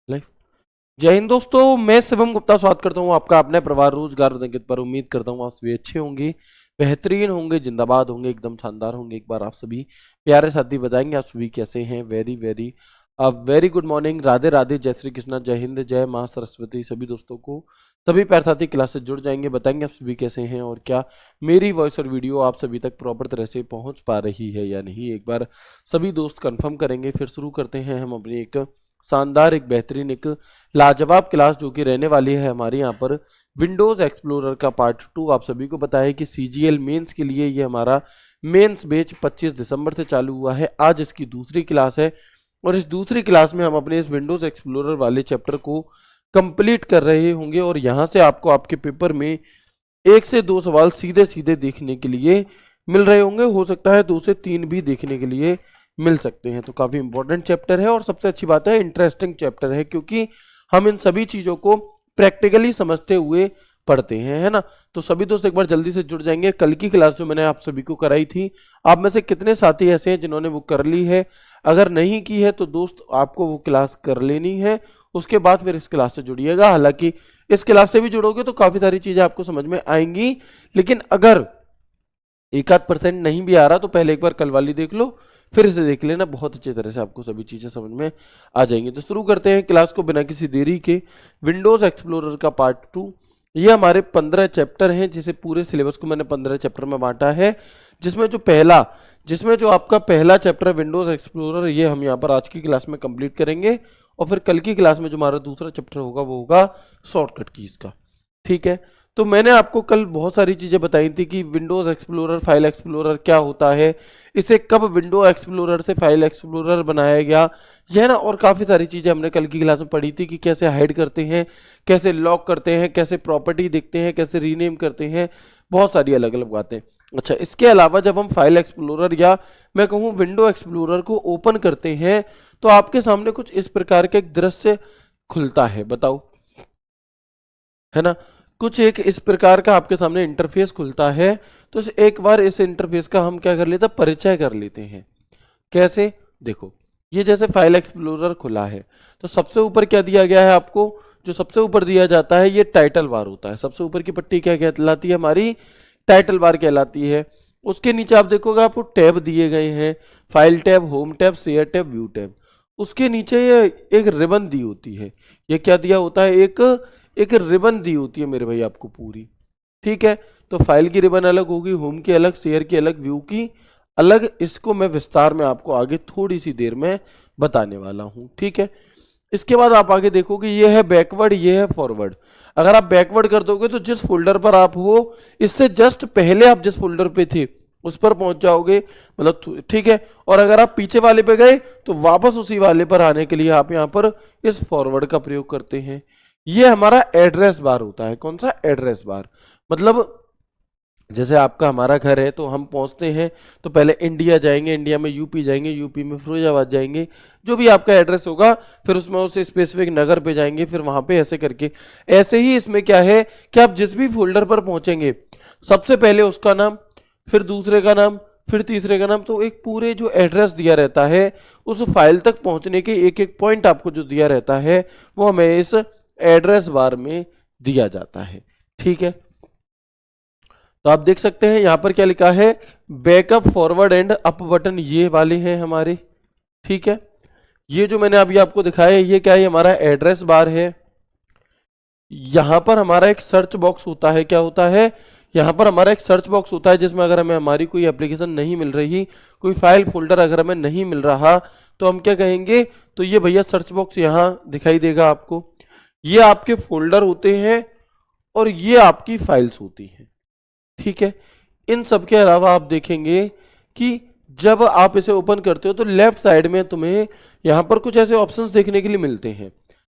Life. जय हिंद दोस्तों, मैं शिवम गुप्ता स्वागत करता हूं आपका अपने परिवार रोजगार अंकित पर। उम्मीद करता हूं आप सभी अच्छे होंगे, बेहतरीन होंगे, जिंदाबाद होंगे, एकदम शानदार होंगे। एक बार आप सभी प्यारे साथी बताएंगे आप सभी कैसे हैं। Very very very good morning, Radhe Radhe, जय श्री कृष्णा, जय हिंद, जय मां सरस्वती। सभी दोस्तों को, सभी प्यारे साथी क्लास से जुड़ जाएंगे, बताएंगे आप सभी कैसे हैं और क्या मेरी वॉइस और वीडियो आप सभी तक प्रॉपर तरह से पहुंच पा रही है या नहीं। एक बार सभी दोस्त कंफर्म करेंगे, फिर शुरू करते हैं हम अपनी एक शानदार, एक बेहतरीन, एक लाजवाब क्लास जो कि रहने वाली है हमारे यहाँ पर विंडोज एक्सप्लोरर का पार्ट 2। आप सभी को पता है कि सीजीएल मेंस के लिए ये हमारा मेंस बैच 25 दिसंबर से चालू हुआ है। आज इसकी दूसरी क्लास है और इस दूसरी क्लास में हम अपने इस विंडोज एक्सप्लोरर वाले चैप्टर को कंप्लीट कर रहे होंगे और यहाँ से आपको आपके पेपर में 1 से 2 सवाल सीधे सीधे देखने के लिए मिल रहे होंगे। हो सकता है 2 से 3 भी देखने के लिए मिल सकते हैं। तो काफी इंपॉर्टेंट चैप्टर है और सबसे अच्छी बात है इंटरेस्टिंग चैप्टर है, क्योंकि हम इन सभी चीजों को प्रैक्टिकली समझते हुए पढ़ते हैं, है ना। तो सभी दोस्त एक बार जल्दी से जुड़ जाएंगे। कल की क्लास जो मैंने आप सभी को कराई थी, आप में से कितने साथी ऐसे हैं जिन्होंने वो कर ली है? अगर नहीं की है तो दोस्त आपको वो क्लास कर लेनी है, उसके बाद फिर इस क्लास से जुड़िएगा। हालांकि इस क्लास से भी जुड़ोगे तो काफी सारी चीजें आपको समझ में आएंगी, लेकिन अगर 1-8% नहीं भी आ रहा तो पहले एक बार कल वाली देख लो, फिर इसे देख लेना, बहुत अच्छी तरह से आपको सभी चीजें समझ में आ जाएंगी। तो शुरू करते हैं क्लास को बिना किसी देरी के। विंडोज एक्सप्लोरर का पार्ट 2, ये हमारे 15 चैप्टर हैं, जिसे पूरे सिलेबस को मैंने 15 चैप्टर में बांटा है। जिसमें जो आपका पहला चैप्टर है विंडोज एक्सप्लोरर, ये हम यहाँ पर आज की क्लास में कंप्लीट करेंगे और फिर कल की क्लास में जो हमारा दूसरा चैप्टर होगा वो होगा शॉर्टकट कीज का। ठीक है, तो मैंने आपको कल बहुत सारी चीजें बताई थी कि विंडोज एक्सप्लोरर, फाइल एक्सप्लोरर क्या होता है, इसे कब विंडो एक्सप्लोरर से फाइल एक्सप्लोरर बनाया गया, यह ना, और काफी सारी चीजें हमने कल की क्लास में पढ़ी थी कि कैसे हाइड करते हैं, कैसे लॉक करते हैं, कैसे प्रॉपर्टी देखते हैं, कैसे रीनेम करते हैं, बहुत सारी अलग अलग बातें। अच्छा, इसके अलावा जब हम फाइल एक्सप्लोरर या मैं कहूँ विंडो एक्सप्लोरर को ओपन करते हैं तो आपके सामने कुछ इस प्रकार का एक दृश्य खुलता है। बताओ, है ना, कुछ एक इस प्रकार का आपके सामने इंटरफेस खुलता है। तो एक बार इस इंटरफेस का हम क्या कर लेते हैं, परिचय कर लेते हैं। कैसे? देखो, ये जैसे फाइल एक्सप्लोरर खुला है तो सबसे ऊपर क्या दिया गया है आपको? जो सबसे ऊपर दिया जाता है ये टाइटल बार होता है। सबसे ऊपर की पट्टी क्या कहलाती है? हमारी टाइटल बार कहलाती है। उसके नीचे आप देखोगे आपको टैब दिए गए हैं, file tab, home tab, share tab, view tab. उसके नीचे ये एक रिबन दी होती है। ये क्या दिया होता है? एक रिबन दी होती है मेरे भाई आपको पूरी। ठीक है, तो फाइल की रिबन अलग होगी, होम की अलग, शेयर की अलग, व्यू की अलग। इसको मैं विस्तार में आपको आगे थोड़ी सी देर में बताने वाला हूं। ठीक है, इसके बाद आप आगे देखोगे ये है बैकवर्ड, ये है फॉरवर्ड। अगर आप बैकवर्ड कर दोगे तो जिस फोल्डर पर आप हो, इससे जस्ट पहले आप जिस फोल्डर पे थे उस पर पहुंच जाओगे, मतलब ठीक है। और अगर आप पीछे वाले पे गए तो वापस उसी वाले पर आने के लिए आप यहां पर इस फॉरवर्ड का प्रयोग करते हैं। ये हमारा एड्रेस बार होता है। कौन सा? Address bar. मतलब जैसे आपका हमारा घर है तो हम पहुंचते हैं तो पहले इंडिया जाएंगे, इंडिया में यूपी जाएंगे, यूपी में फिरोजाबाद जाएंगे, जो भी आपका एड्रेस होगा, फिर उसमें उस स्पेसिफिक नगर पे जाएंगे, फिर वहां पे ऐसे करके। ऐसे ही इसमें क्या है कि आप जिस भी फोल्डर पर पहुंचेंगे सबसे पहले उसका नाम, फिर दूसरे का नाम, फिर तीसरे का नाम। तो एक पूरे जो एड्रेस दिया रहता है उस फाइल तक पहुंचने के एक एक पॉइंट आपको जो दिया रहता है वो हमें इस एड्रेस बार में दिया जाता है। ठीक है, तो आप देख सकते हैं यहां पर क्या लिखा है, backup, forward and up button ये वाले हैं हमारे। ठीक है, ये जो मैंने अभी आपको दिखाया है ये क्या है? हमारा एड्रेस बार है। यहां पर हमारा एक सर्च बॉक्स होता है। क्या होता है? यहां पर हमारा एक सर्च बॉक्स होता है जिसमें अगर हमें हमारी कोई एप्लीकेशन नहीं मिल रही, कोई फाइल फोल्डर अगर हमें नहीं मिल रहा तो हम क्या कहेंगे? तो ये भैया सर्च बॉक्स यहां दिखाई देगा आपको। ये आपके फोल्डर होते हैं और ये आपकी फाइल्स होती हैं। ठीक है, इन सब के अलावा आप देखेंगे कि जब आप इसे ओपन करते हो तो लेफ्ट साइड में तुम्हें यहां पर कुछ ऐसे ऑप्शंस देखने के लिए मिलते हैं,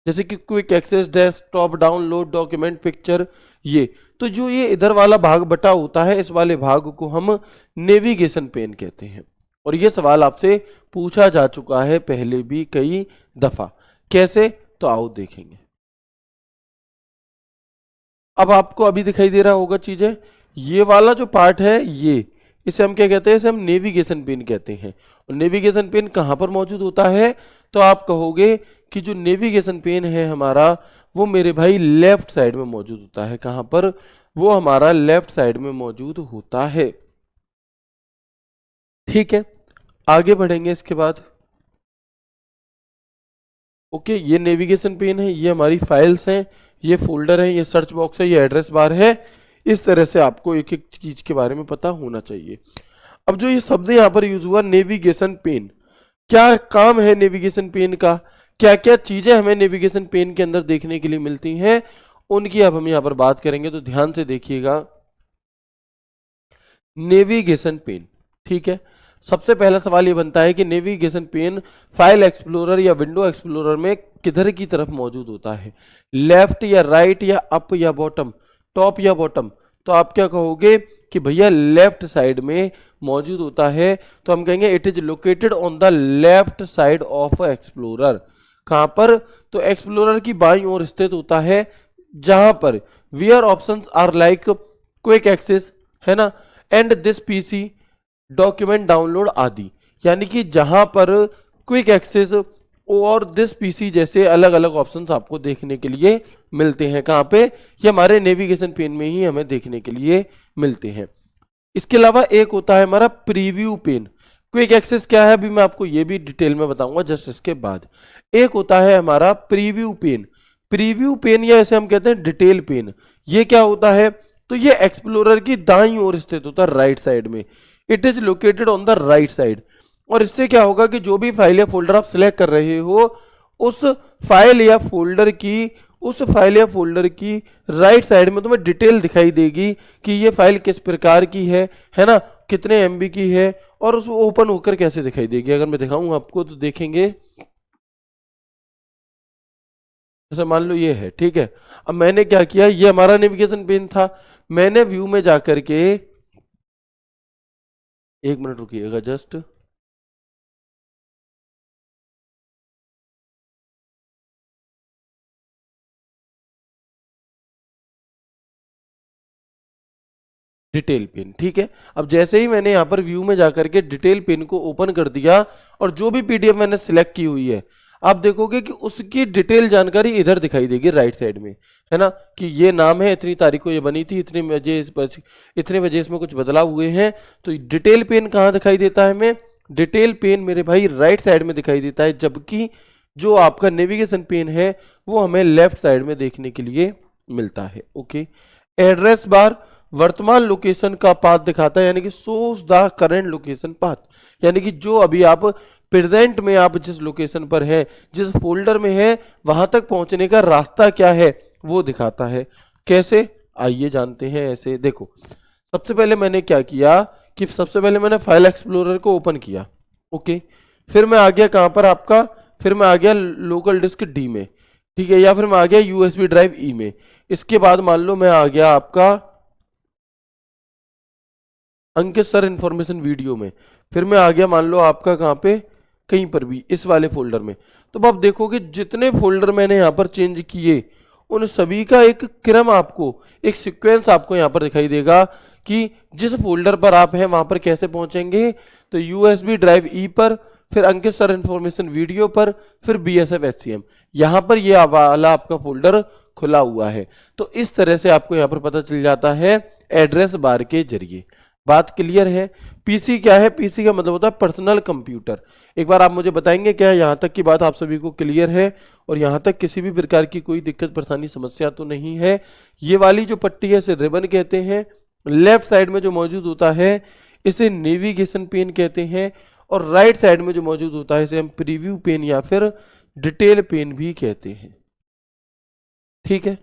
जैसे कि quick access, desktop, download, document, picture. ये तो जो ये इधर वाला भाग बटा होता है, इस वाले भाग को हम नेविगेशन पेन कहते हैं। और ये सवाल आपसे पूछा जा चुका है पहले भी कई दफा। कैसे? तो आओ देखेंगे। अब आपको अभी दिखाई दे रहा होगा चीजें। ये वाला जो पार्ट है, ये इसे हम क्या कहते हैं, इसे हम नेविगेशन पेन कहते हैं। और नेविगेशन पेन कहाँ पर मौजूद होता है, तो आप कहोगे कि जो नेविगेशन पेन है हमारा, वो मेरे भाई लेफ्ट साइड में मौजूद होता है। कहाँ पर, वो हमारा लेफ्ट साइड में मौजूद होता है। ठीक है, आगे बढ़ेंगे इसके बाद। ओके, ये नेविगेशन पेन है, ये हमारी फाइल्स हैं, ये फोल्डर है, ये सर्च बॉक्स है, ये एड्रेस बार है। इस तरह से आपको एक एक चीज के बारे में पता होना चाहिए। अब जो ये शब्द यहाँ पर यूज हुआ नेविगेशन पेन, क्या काम है नेविगेशन पेन का, क्या क्या चीजें हमें नेविगेशन पेन के अंदर देखने के लिए मिलती हैं, उनकी अब हम यहाँ पर बात करेंगे। तो ध्यान से देखिएगा, नेविगेशन पेन। ठीक है, सबसे पहला सवाल ये बनता है कि नेविगेशन पेन फाइल एक्सप्लोरर या विंडो एक्सप्लोरर में किधर की तरफ मौजूद होता है, लेफ्ट या राइट या अप या बॉटम, टॉप या बॉटम। तो आप क्या कहोगे कि भैया लेफ्ट साइड में मौजूद होता है। तो हम कहेंगे it is located on the left side of explorer. कहां पर, तो एक्सप्लोरर की बाईं ओर स्थित होता है, जहां पर where options are like quick access, है ना, and this PC, document download आदि। यानी कि जहां पर क्विक एक्सेस और दिस पीसी जैसे अलग अलग ऑप्शंस आपको देखने के लिए मिलते हैं। कहां पे, ये हमारे नेविगेशन पेन में ही हमें देखने के लिए मिलते हैं। इसके अलावा एक होता है हमारा प्रीव्यू पेन। क्विक एक्सेस क्या है अभी मैं आपको ये भी डिटेल में बताऊंगा जस्ट इसके बाद। एक होता है हमारा प्रीव्यू पेन। प्रीव्यू पेन या इसे हम कहते हैं डिटेल पेन। ये क्या होता है, तो ये एक्सप्लोरर की दाईं ओर स्थित होता है, राइट साइड में। It is located on the right side. और इससे क्या होगा कि जो भी फाइल या फोल्डर आप सिलेक्ट कर रहे हो, उस फाइल या फोल्डर की राइट साइड में तुम्हें डिटेल दिखाई देगी कि ये फाइल किस प्रकार की है ना, कितने एमबी की है, और उसको ओपन होकर कैसे दिखाई देगी। अगर मैं दिखाऊं आपको तो देखेंगे, जैसे मान लो ये है, ठीक है। अब मैंने क्या किया, ये हमारा नेविगेशन पेन था, मैंने व्यू में जाकर के, एक मिनट रुकिएगा जस्ट, डिटेल पेन। ठीक है, अब जैसे ही मैंने यहाँ पर व्यू में जाकर के डिटेल पेन को ओपन कर दिया, और जो भी पीडीएफ मैंने सिलेक्ट की हुई है, आप देखोगे कि उसकी डिटेल जानकारी इधर दिखाई देगी राइट साइड में, है ना, कि ये नाम है, इतनी तारीख को ये बनी थी, इतने बजे इसमें कुछ बदलाव हुए हैं। तो डिटेल पेन कहाँ दिखाई देता है हमें, डिटेल पेन मेरे भाई राइट साइड में दिखाई देता है, जबकि जो आपका नेविगेशन पेन है वो हमें लेफ्ट साइड में देखने के लिए मिलता है। ओके, एड्रेस बार वर्तमान लोकेशन का पाथ दिखाता है, यानी कि source the current location path, यानी कि जो अभी आप प्रेजेंट में आप जिस लोकेशन पर है, जिस फोल्डर में है, वहां तक पहुंचने का रास्ता क्या है वो दिखाता है। कैसे, आइए जानते हैं। ऐसे देखो, सबसे पहले मैंने क्या किया कि सबसे पहले मैंने फाइल एक्सप्लोरर को ओपन किया। ओके, फिर मैं आ गया कहां पर आपका, फिर मैं आ गया लोकल डिस्क डी में, ठीक है, या फिर मैं आ गया यूएसबी ड्राइव ई में। इसके बाद मान लो मैं आ गया आपका अंकित सर इंफॉर्मेशन वीडियो में, फिर मैं आ गया मान लो आपका कहां पे, कहीं पर भी इस वाले फोल्डर में। तो आप देखोगे जितने फोल्डर मैंने यहां पर चेंज किए, उन सभी का एक क्रम आपको, एक सीक्वेंस आपको यहां पर दिखाई देगा कि जिस फोल्डर पर आप हैं वहां पर कैसे पहुंचेंगे। तो यूएसबी ड्राइव ई पर, फिर अंकित सर इंफॉर्मेशन वीडियो पर, फिर बीएसएफ एचसीएम, यहां पर ये वाला आपका फोल्डर खुला हुआ है। तो इस तरह से आपको यहां पर पता चल जाता है एड्रेस बार के जरिए। बात क्लियर है। पीसी क्या है, पीसी का मतलब होता है पर्सनल कंप्यूटर। एक बार आप मुझे बताएंगे क्या यहां तक की बात आप सभी को क्लियर है, और यहां तक किसी भी प्रकार की कोई दिक्कत परेशानी समस्या तो नहीं है। ये वाली जो पट्टी है इसे रिबन कहते हैं, लेफ्ट साइड में जो मौजूद होता है इसे नेविगेशन पेन कहते हैं, और राइट साइड में जो मौजूद होता है इसे हम प्रीव्यू पेन या फिर डिटेल पेन भी कहते हैं। ठीक है,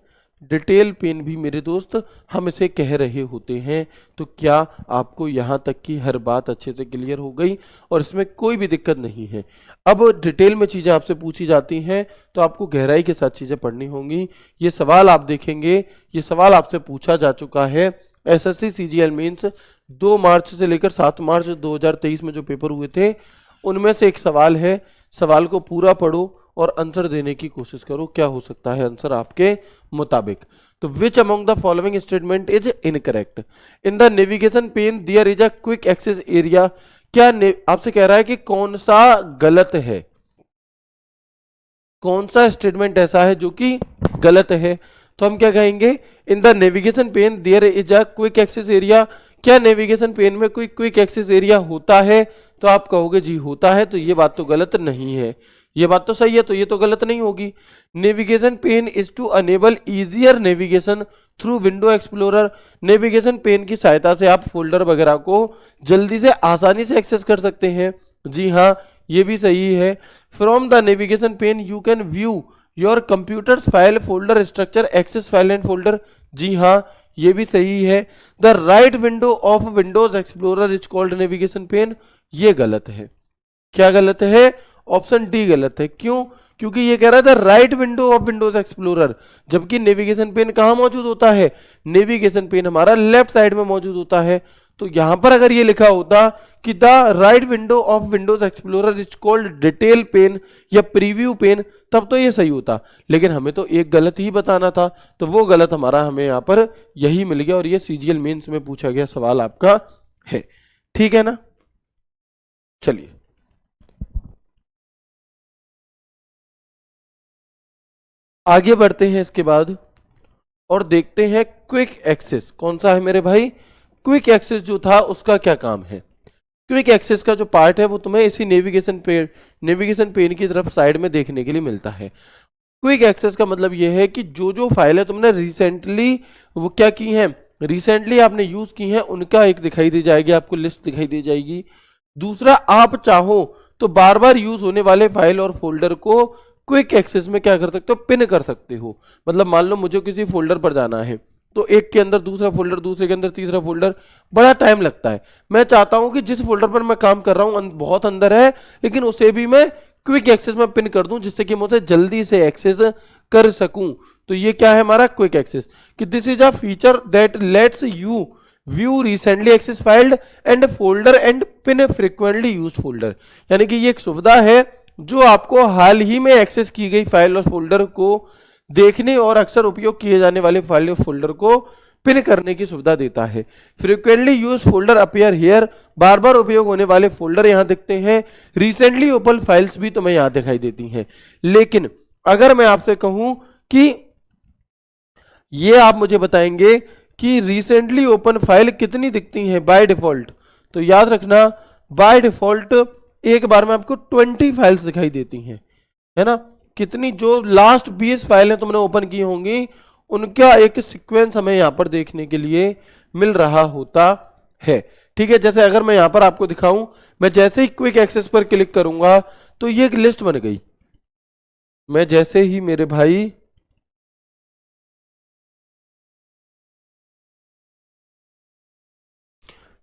डिटेल पेन भी मेरे दोस्त हम इसे कह रहे होते हैं। तो क्या आपको यहां तक की हर बात अच्छे से क्लियर हो गई और इसमें कोई भी दिक्कत नहीं है। अब डिटेल में चीजें आपसे पूछी जाती हैं तो आपको गहराई के साथ चीजें पढ़नी होंगी। ये सवाल आप देखेंगे, ये सवाल आपसे पूछा जा चुका है एसएससी सीजीएल मेंस 2 मार्च से लेकर 7 मार्च 2023 में जो पेपर हुए थे उनमें से एक सवाल है। सवाल को पूरा पढ़ो और आंसर देने की कोशिश करो, क्या हो सकता है आंसर आपके मुताबिक। तो which among the following statement is incorrect. In the navigation pane there is a quick access area. क्या आपसे कह रहा है कि कौन सा गलत है, कौन सा स्टेटमेंट ऐसा है जो कि गलत है। तो हम क्या कहेंगे, in the navigation pane there is a quick access area. क्या नेविगेशन पेन में कोई क्विक एक्सेस एरिया होता है, तो आप कहोगे जी होता है, तो ये बात तो गलत नहीं है, ये बात तो सही है, तो ये तो गलत नहीं होगी। Navigation pane is to enable easier navigation through window explorer. Navigation pane की सहायता से आप फोल्डर वगैरह को जल्दी से आसानी से एक्सेस कर सकते हैं। जी हाँ, ये भी सही है। From the navigation pane you can view your computer's file folder structure access file and folder. जी हाँ, ये भी सही है। The right window of Windows Explorer is called navigation pane. ये गलत है। क्या गलत है, ऑप्शन डी गलत है। क्यों, क्योंकि ये कह रहा था right window of Windows explorer, जबकि नेविगेशन पेन कहां मौजूद होता है, नेविगेशन पेन हमारा लेफ्ट साइड में मौजूद होता है। तो यहां पर अगर ये लिखा होता कि the right window of Windows Explorer is called detail pane या प्रीव्यू पेन, तब तो ये सही होता, लेकिन हमें तो एक गलत ही बताना था, तो वो गलत हमारा हमें यहां पर यही मिल गया, और ये सीजीएल मेंस में पूछा गया सवाल आपका है। ठीक है ना, चलिए आगे बढ़ते हैं इसके बाद और देखते हैं क्विक एक्सेस कौन सा है मेरे भाई। क्विक एक्सेस जो था उसका क्या काम है। क्विक एक्सेस का जो पार्ट है वो तुम्हें इसी नेविगेशन पेन की तरफ साइड में देखने के लिए मिलता है। क्विक एक्सेस का मतलब ये है कि जो जो फाइल है तुमने रिसेंटली वो क्या की है, रिसेंटली आपने यूज की है, उनका एक दिखाई दी जाएगी, आपको लिस्ट दिखाई दी जाएगी। दूसरा, आप चाहो तो बार बार यूज होने वाले फाइल और फोल्डर को क्विक एक्सेस में क्या कर सकते हो, पिन कर सकते हो। मतलब मान लो मुझे किसी फोल्डर पर जाना है, तो एक के अंदर दूसरा फोल्डर, दूसरे के अंदर तीसरा फोल्डर, बड़ा टाइम लगता है। मैं चाहता हूं कि जिस फोल्डर पर मैं काम कर रहा हूं बहुत अंदर है, लेकिन उसे भी मैं क्विक एक्सेस में पिन कर दूं, जिससे कि मैं उसे जल्दी से एक्सेस कर सकूं। तो ये क्या है हमारा क्विक एक्सेस, कि this is a feature that lets you view recently access filed and folder and pin frequently use folder. यानी कि ये एक सुविधा है जो आपको हाल ही में एक्सेस की गई फाइल और फोल्डर को देखने और अक्सर उपयोग किए जाने वाले फाइल और फोल्डर को पिन करने की सुविधा देता है। Frequently use folder appear here, बार बार उपयोग होने वाले फोल्डर यहां दिखते हैं। रिसेंटली ओपन फाइल्स भी तुम्हें यहां दिखाई देती हैं। लेकिन अगर मैं आपसे कहूं कि ये आप मुझे बताएंगे कि रिसेंटली ओपन फाइल कितनी दिखती हैं बाय डिफॉल्ट, तो याद रखना बाय डिफॉल्ट एक बार में आपको 20 फाइल्स दिखाई देती हैं, है ना। कितनी, जो लास्ट 20 फाइलें तुमने ओपन की होंगी उनका एक सीक्वेंस हमें यहां पर देखने के लिए मिल रहा होता है। ठीक है, जैसे अगर मैं यहां पर आपको दिखाऊं, मैं जैसे ही क्विक एक्सेस पर क्लिक करूंगा तो ये एक लिस्ट बन गई। मैं जैसे ही मेरे भाई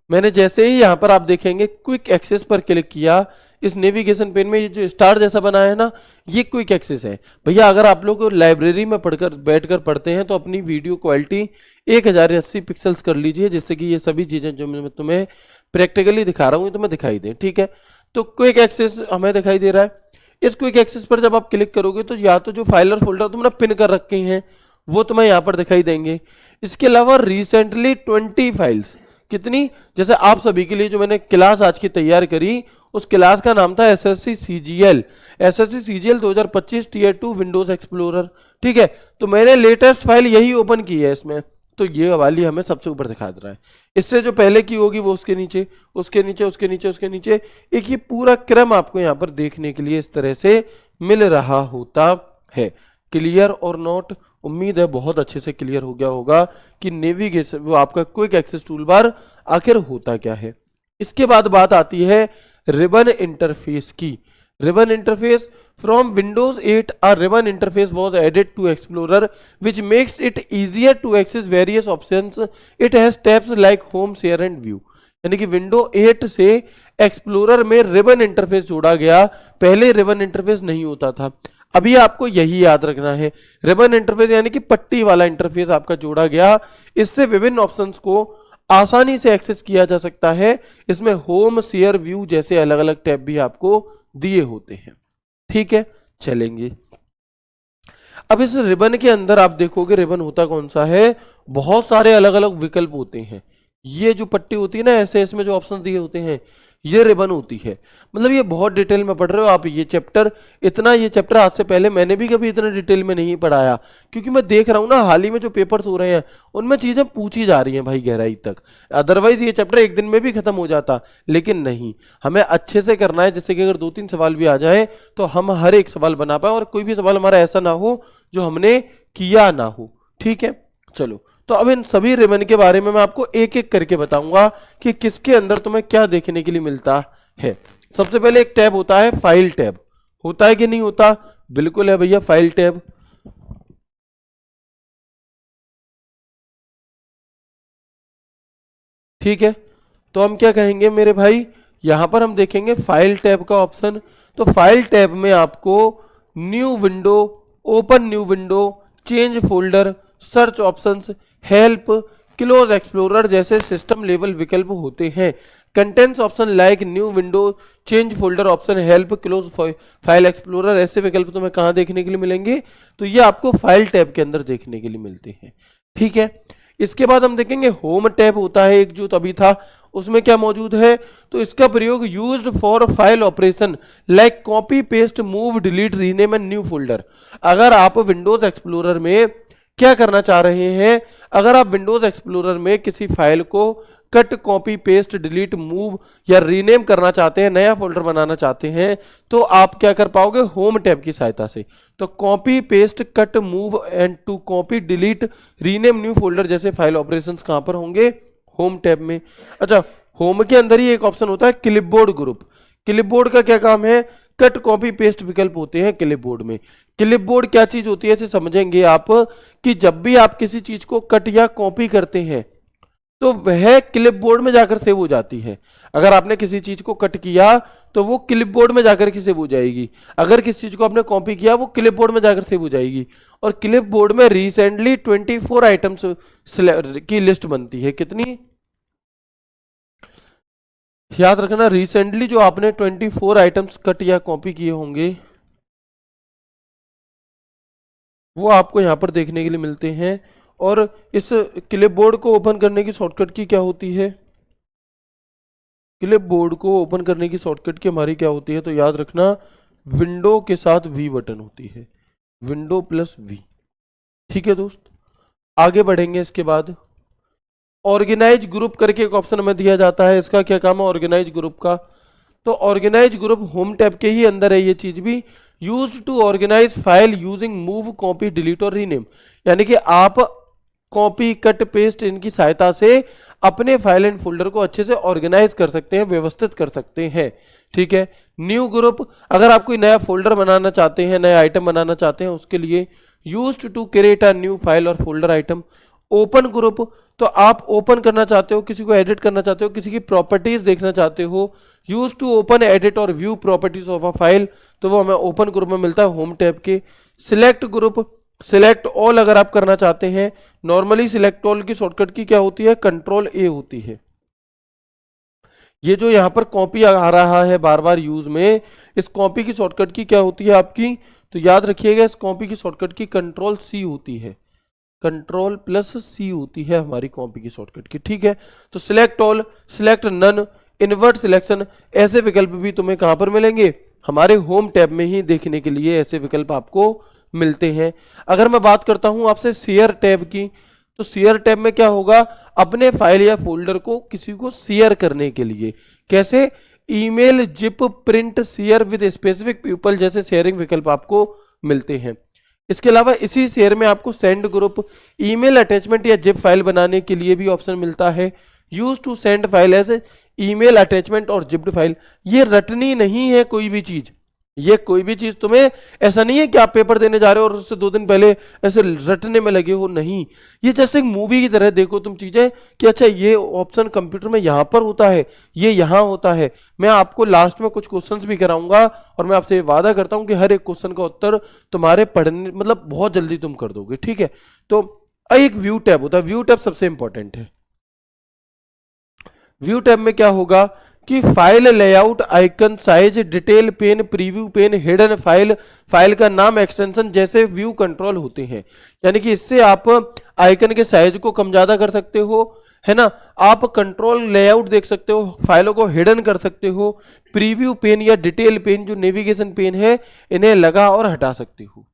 मैंने जैसे ही यहां पर आप देखेंगे क्विक एक्सेस पर क्लिक किया, इस नेविगेशन पेन में ये जो स्टार जैसा बना है ना, ये क्विक एक्सेस है। भैया अगर आप लोग लाइब्रेरी में पढ़कर बैठकर पढ़ते हैं तो अपनी वीडियो क्वालिटी 1080 पिक्सल्स कर लीजिए, जिससे कि ये सभी चीजें जो मैं तुम्हें प्रैक्टिकली दिखा रहा हूं ये तुम्हें दिखाई दे। ठीक है, तो क्विक एक्सेस हमें दिखाई दे रहा है। इस क्विक एक्सेस पर जब आप क्लिक करोगे तो या तो जो फाइल और फोल्डर तुमने पिन कर रखे हैं वो तुम्हें यहाँ पर दिखाई देंगे। इसके अलावा रिसेंटली 20 फाइल्स, कितनी, जैसे आप सभी के लिए जो मैंने क्लास आज की तैयार करी उस क्लास का नाम था SSC CGL 2025 tier 2 Windows Explorer. ठीक है, तो मैंने लेटेस्ट फाइल यही ओपन की है इसमें, तो ये वाली हमें सबसे ऊपर दिखा दे रहा है। इससे जो पहले की होगी वो उसके नीचे, उसके नीचे, उसके नीचे, उसके नीचे, एक ये पूरा क्रम आपको यहाँ पर देखने के लिए इस तरह से मिल रहा होता है। क्लियर और नोट, उम्मीद है बहुत अच्छे से क्लियर हो गया होगा कि नेविगेशन वो आपका क्विक एक्सेस टूल बार आखिर होता क्या है। इसके बाद बात आती है रिबन इंटरफेस की। Ribbon interface, from Windows 8 a ribbon interface was added to Explorer which makes it easier to access various options. It has tabs like home, share and view. यानी कि विंडो 8 से एक्सप्लोरर में ribbon interface जोड़ा गया, पहले ribbon interface नहीं होता था। अभी आपको यही याद रखना है, रिबन इंटरफेस यानी कि पट्टी वाला इंटरफेस आपका जोड़ा गया। इससे विभिन्न ऑप्शंस को आसानी से एक्सेस किया जा सकता है। इसमें होम, शेयर, व्यू जैसे अलग अलग टैब भी आपको दिए होते हैं। ठीक है, चलेंगे। अब इस रिबन के अंदर आप देखोगे रिबन होता कौन सा है, बहुत सारे अलग अलग विकल्प होते हैं। ये जो पट्टी होती है ना ऐसे, इसमें जो ऑप्शन दिए होते हैं ये रिबन होती है। मतलब ये बहुत डिटेल में पढ़ रहे हो आप ये चैप्टर। ये चैप्टर आज से पहले मैंने भी कभी इतना डिटेल में नहीं पढ़ाया, क्योंकि मैं देख रहा हूँ ना हाल ही में जो पेपर्स हो रहे हैं उनमें चीजें पूछी जा रही हैं भाई गहराई तक। अदरवाइज ये चैप्टर एक दिन में भी खत्म हो जाता, लेकिन नहीं, हमें अच्छे से करना है, जैसे कि अगर 2-3 सवाल भी आ जाए तो हम हर एक सवाल बना पाए और कोई भी सवाल हमारा ऐसा ना हो जो हमने किया ना हो। ठीक है, चलो। तो अब इन सभी रिबन के बारे में मैं आपको एक एक करके बताऊंगा कि किसके अंदर तुम्हें क्या देखने के लिए मिलता है। सबसे पहले एक टैब होता है फाइल टैब। होता है कि नहीं होता? बिल्कुल है भैया, फाइल टैब। ठीक है, तो हम क्या कहेंगे मेरे भाई, यहां पर हम देखेंगे फाइल टैब का ऑप्शन। तो फाइल टैब में आपको new window, open new window, change folder, search options, help, close explorer जैसे सिस्टम लेवल विकल्प होते हैं। Contents option like new window, change folder option, help, close file explorer ऐसे विकल्प तुम्हें कहां देखने के लिए मिलेंगे? तो ये आपको फाइल टैब के अंदर देखने के लिए मिलते हैं। ठीक है, इसके बाद हम देखेंगे होम टैब होता है एक जो तभी था, उसमें क्या मौजूद है? तो इसका प्रयोग used for file operation like copy paste move delete rename and new folder. अगर आप विंडोज एक्सप्लोरर में क्या करना चाह रहे हैं, अगर आप विंडोज एक्सप्लोरर में किसी फाइल को cut, copy, paste, delete, move या रीनेम करना चाहते हैं, नया फोल्डर बनाना चाहते हैं, तो आप क्या कर पाओगे? होम टैब की सहायता से। तो copy, paste, cut, move and to copy, delete, rename, new folder जैसे फाइल ऑपरेशंस कहां पर होंगे? होम टैब में। अच्छा, होम के अंदर ही एक ऑप्शन होता है क्लिपबोर्ड ग्रुप। क्लिपबोर्ड का क्या काम है? कट, कॉपी, पेस्ट विकल्प होते हैं क्लिपबोर्ड में। क्लिपबोर्ड क्या चीज होती है इसे समझेंगे आप, कि जब भी आप किसी चीज को कट या कॉपी करते हैं तो वह क्लिपबोर्ड में जाकर सेव हो जाती है। अगर आपने किसी चीज को कट किया तो वो क्लिपबोर्ड में जाकर के सेव हो जाएगी, अगर किसी चीज को आपने कॉपी किया वो क्लिपबोर्ड में जाकर सेव हो जाएगी। और क्लिपबोर्ड में रिसेंटली 24 आइटम्स की लिस्ट बनती है। कितनी? याद रखना, रिसेंटली जो आपने 24 आइटम्स कट या कॉपी किए होंगे वो आपको यहां पर देखने के लिए मिलते हैं। और इस क्लिपबोर्ड को ओपन करने की शॉर्टकट की क्या होती है? क्लिपबोर्ड को ओपन करने की शॉर्टकट की हमारी क्या होती है? तो याद रखना, विंडो के साथ वी बटन होती है, विंडो प्लस वी। ठीक है दोस्त, आगे बढ़ेंगे। इसके बाद ऑर्गेनाइज ग्रुप करके एक ऑप्शन हमें दिया जाता है। इसका क्या काम है ऑर्गेनाइज ग्रुप का? तो ऑर्गेनाइज ग्रुप होम टैब के ही अंदर है ये चीज भी। Used to organise file using move, copy, delete और रीनेम। यानी कि आप कॉपी, कट, पेस्ट इनकी सहायता से अपने फाइल एंड फोल्डर को अच्छे से ऑर्गेनाइज कर सकते हैं, व्यवस्थित कर सकते हैं। ठीक है, न्यू ग्रुप, अगर आप कोई नया फोल्डर बनाना चाहते हैं, नया आइटम बनाना चाहते हैं, उसके लिए used to create a new file और फोल्डर आइटम। ओपन ग्रुप, तो आप ओपन करना चाहते हो, किसी को एडिट करना चाहते हो, किसी की प्रॉपर्टीज देखना चाहते हो, यूज टू ओपन, एडिट और view properties of a file, तो वो हमें ओपन ग्रुप में मिलता है होम टैब के। सिलेक्ट ग्रुप, सिलेक्ट ऑल अगर आप करना चाहते हैं, नॉर्मली सिलेक्ट ऑल की शॉर्टकट की क्या होती है? कंट्रोल ए होती है। ये जो यहां पर कॉपी आ रहा है बार बार यूज में, इस कॉपी की शॉर्टकट की क्या होती है आपकी? तो याद रखिएगा, इस कॉपी की शॉर्टकट की कंट्रोल सी होती है, कंट्रोल प्लस सी होती है हमारी कॉपी की शॉर्टकट की। ठीक है, तो select all, select none, invert selection ऐसे विकल्प भी तुम्हें कहां पर मिलेंगे? हमारे होम टैब में ही देखने के लिए ऐसे विकल्प आपको मिलते हैं। अगर मैं बात करता हूं आपसे शेयर टैब की, तो शेयर टैब में क्या होगा? अपने फाइल या फोल्डर को किसी को शेयर करने के लिए। कैसे? Email, zip, print, share with specific people जैसे शेयरिंग विकल्प आपको मिलते हैं। इसके अलावा इसी शेयर में आपको सेंड ग्रुप, ईमेल अटैचमेंट या जिप फाइल बनाने के लिए भी ऑप्शन मिलता है। Use to send file as email attachment और जिप्ड फाइल। ये रटनी नहीं है कोई भी चीज, ये कोई भी चीज तुम्हें ऐसा नहीं है कि आप पेपर देने जा रहे हो और उससे 2 दिन पहले ऐसे रटने में लगे हो, नहीं। ये जैसे एक मूवी की तरह देखो तुम चीजें कि अच्छा ये ऑप्शन कंप्यूटर में यहां पर होता है, ये यहां होता है। मैं आपको लास्ट में कुछ क्वेश्चंस भी कराऊंगा और मैं आपसे वादा करता हूं कि हर एक क्वेश्चन का उत्तर तुम्हारे पढ़ने मतलब बहुत जल्दी तुम कर दोगे। ठीक है, तो एक व्यू टैब होता है, व्यू टैब सबसे इंपॉर्टेंट है। व्यू टैब में क्या होगा? कि file layout, icon size, detail pane, preview pane, hidden file, file का नाम, एक्सटेंशन जैसे व्यू कंट्रोल होते हैं। यानी कि इससे आप आइकन के साइज को कम ज्यादा कर सकते हो, है ना। आप कंट्रोल लेआउट देख सकते हो, फाइलों को हिडन कर सकते हो, प्रीव्यू पेन या डिटेल पेन जो नेविगेशन पेन है इन्हें लगा और हटा सकते हो।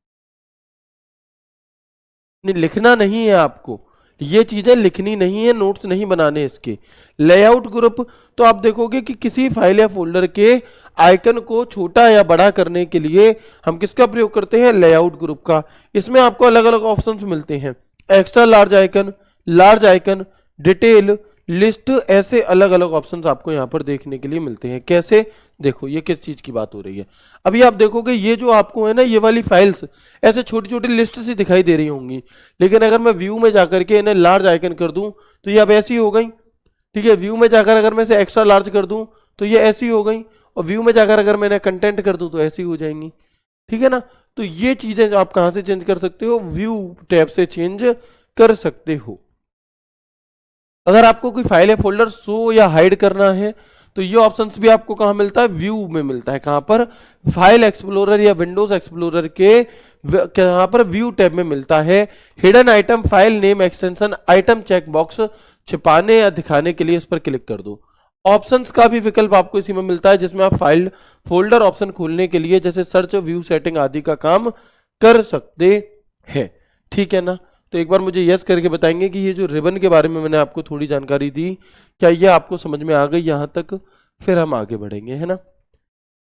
लिखना नहीं है आपको, ये चीजें लिखनी नहीं है, नोट्स नहीं बनाने इसके। लेआउट ग्रुप, तो आप देखोगे कि किसी फाइल या फोल्डर के आइकन को छोटा या बड़ा करने के लिए हम किसका प्रयोग करते हैं, लेआउट ग्रुप का। इसमें आपको अलग अलग ऑप्शंस मिलते हैं, extra large icon, detail, list, ऐसे अलग अलग ऑप्शंस आपको यहाँ पर देखने के लिए मिलते हैं। कैसे, देखो ये किस चीज की बात हो रही है। अभी आप देखोगे ये जो आपको है ना, ये वाली फाइल्स ऐसे छोटी छोटी लिस्ट सी दिखाई दे रही होंगी, लेकिन अगर मैं व्यू में जाकर के इन्हें लार्ज आइकन कर दूं तो ये अब ऐसी हो गई। ठीक है, व्यू में जाकर अगर मैं इसे एक्स्ट्रा लार्ज कर दूं तो ये ऐसी हो गई, और व्यू में जाकर अगर मैं इन्हें कंटेंट कर दूं तो ऐसी हो जाएंगी। ठीक है ना। तो ये चीजें जो आप कहां से चेंज कर सकते हो, व्यू टैब से चेंज कर सकते हो। अगर आपको कोई फाइल या फोल्डर शो या हाइड करना है तो ये ऑप्शंस भी आपको कहां मिलता है, व्यू में मिलता है। कहां पर, फाइल एक्सप्लोरर या विंडोज एक्सप्लोरर के कहां पर, व्यू टैब में मिलता है। Hidden item, file name, extension, item check box छिपाने या दिखाने के लिए इस पर क्लिक कर दो। ऑप्शंस का भी विकल्प आपको इसी में मिलता है, जिसमें आप फाइल फोल्डर ऑप्शन खोलने के लिए जैसे सर्च, व्यू सेटिंग आदि का काम कर सकते हैं। ठीक है ना। तो एक बार मुझे यस करके बताएंगे कि ये जो रिबन के बारे में मैंने आपको थोड़ी जानकारी दी, क्या ये आपको समझ में आ गई यहां तक, फिर हम आगे बढ़ेंगे, है ना।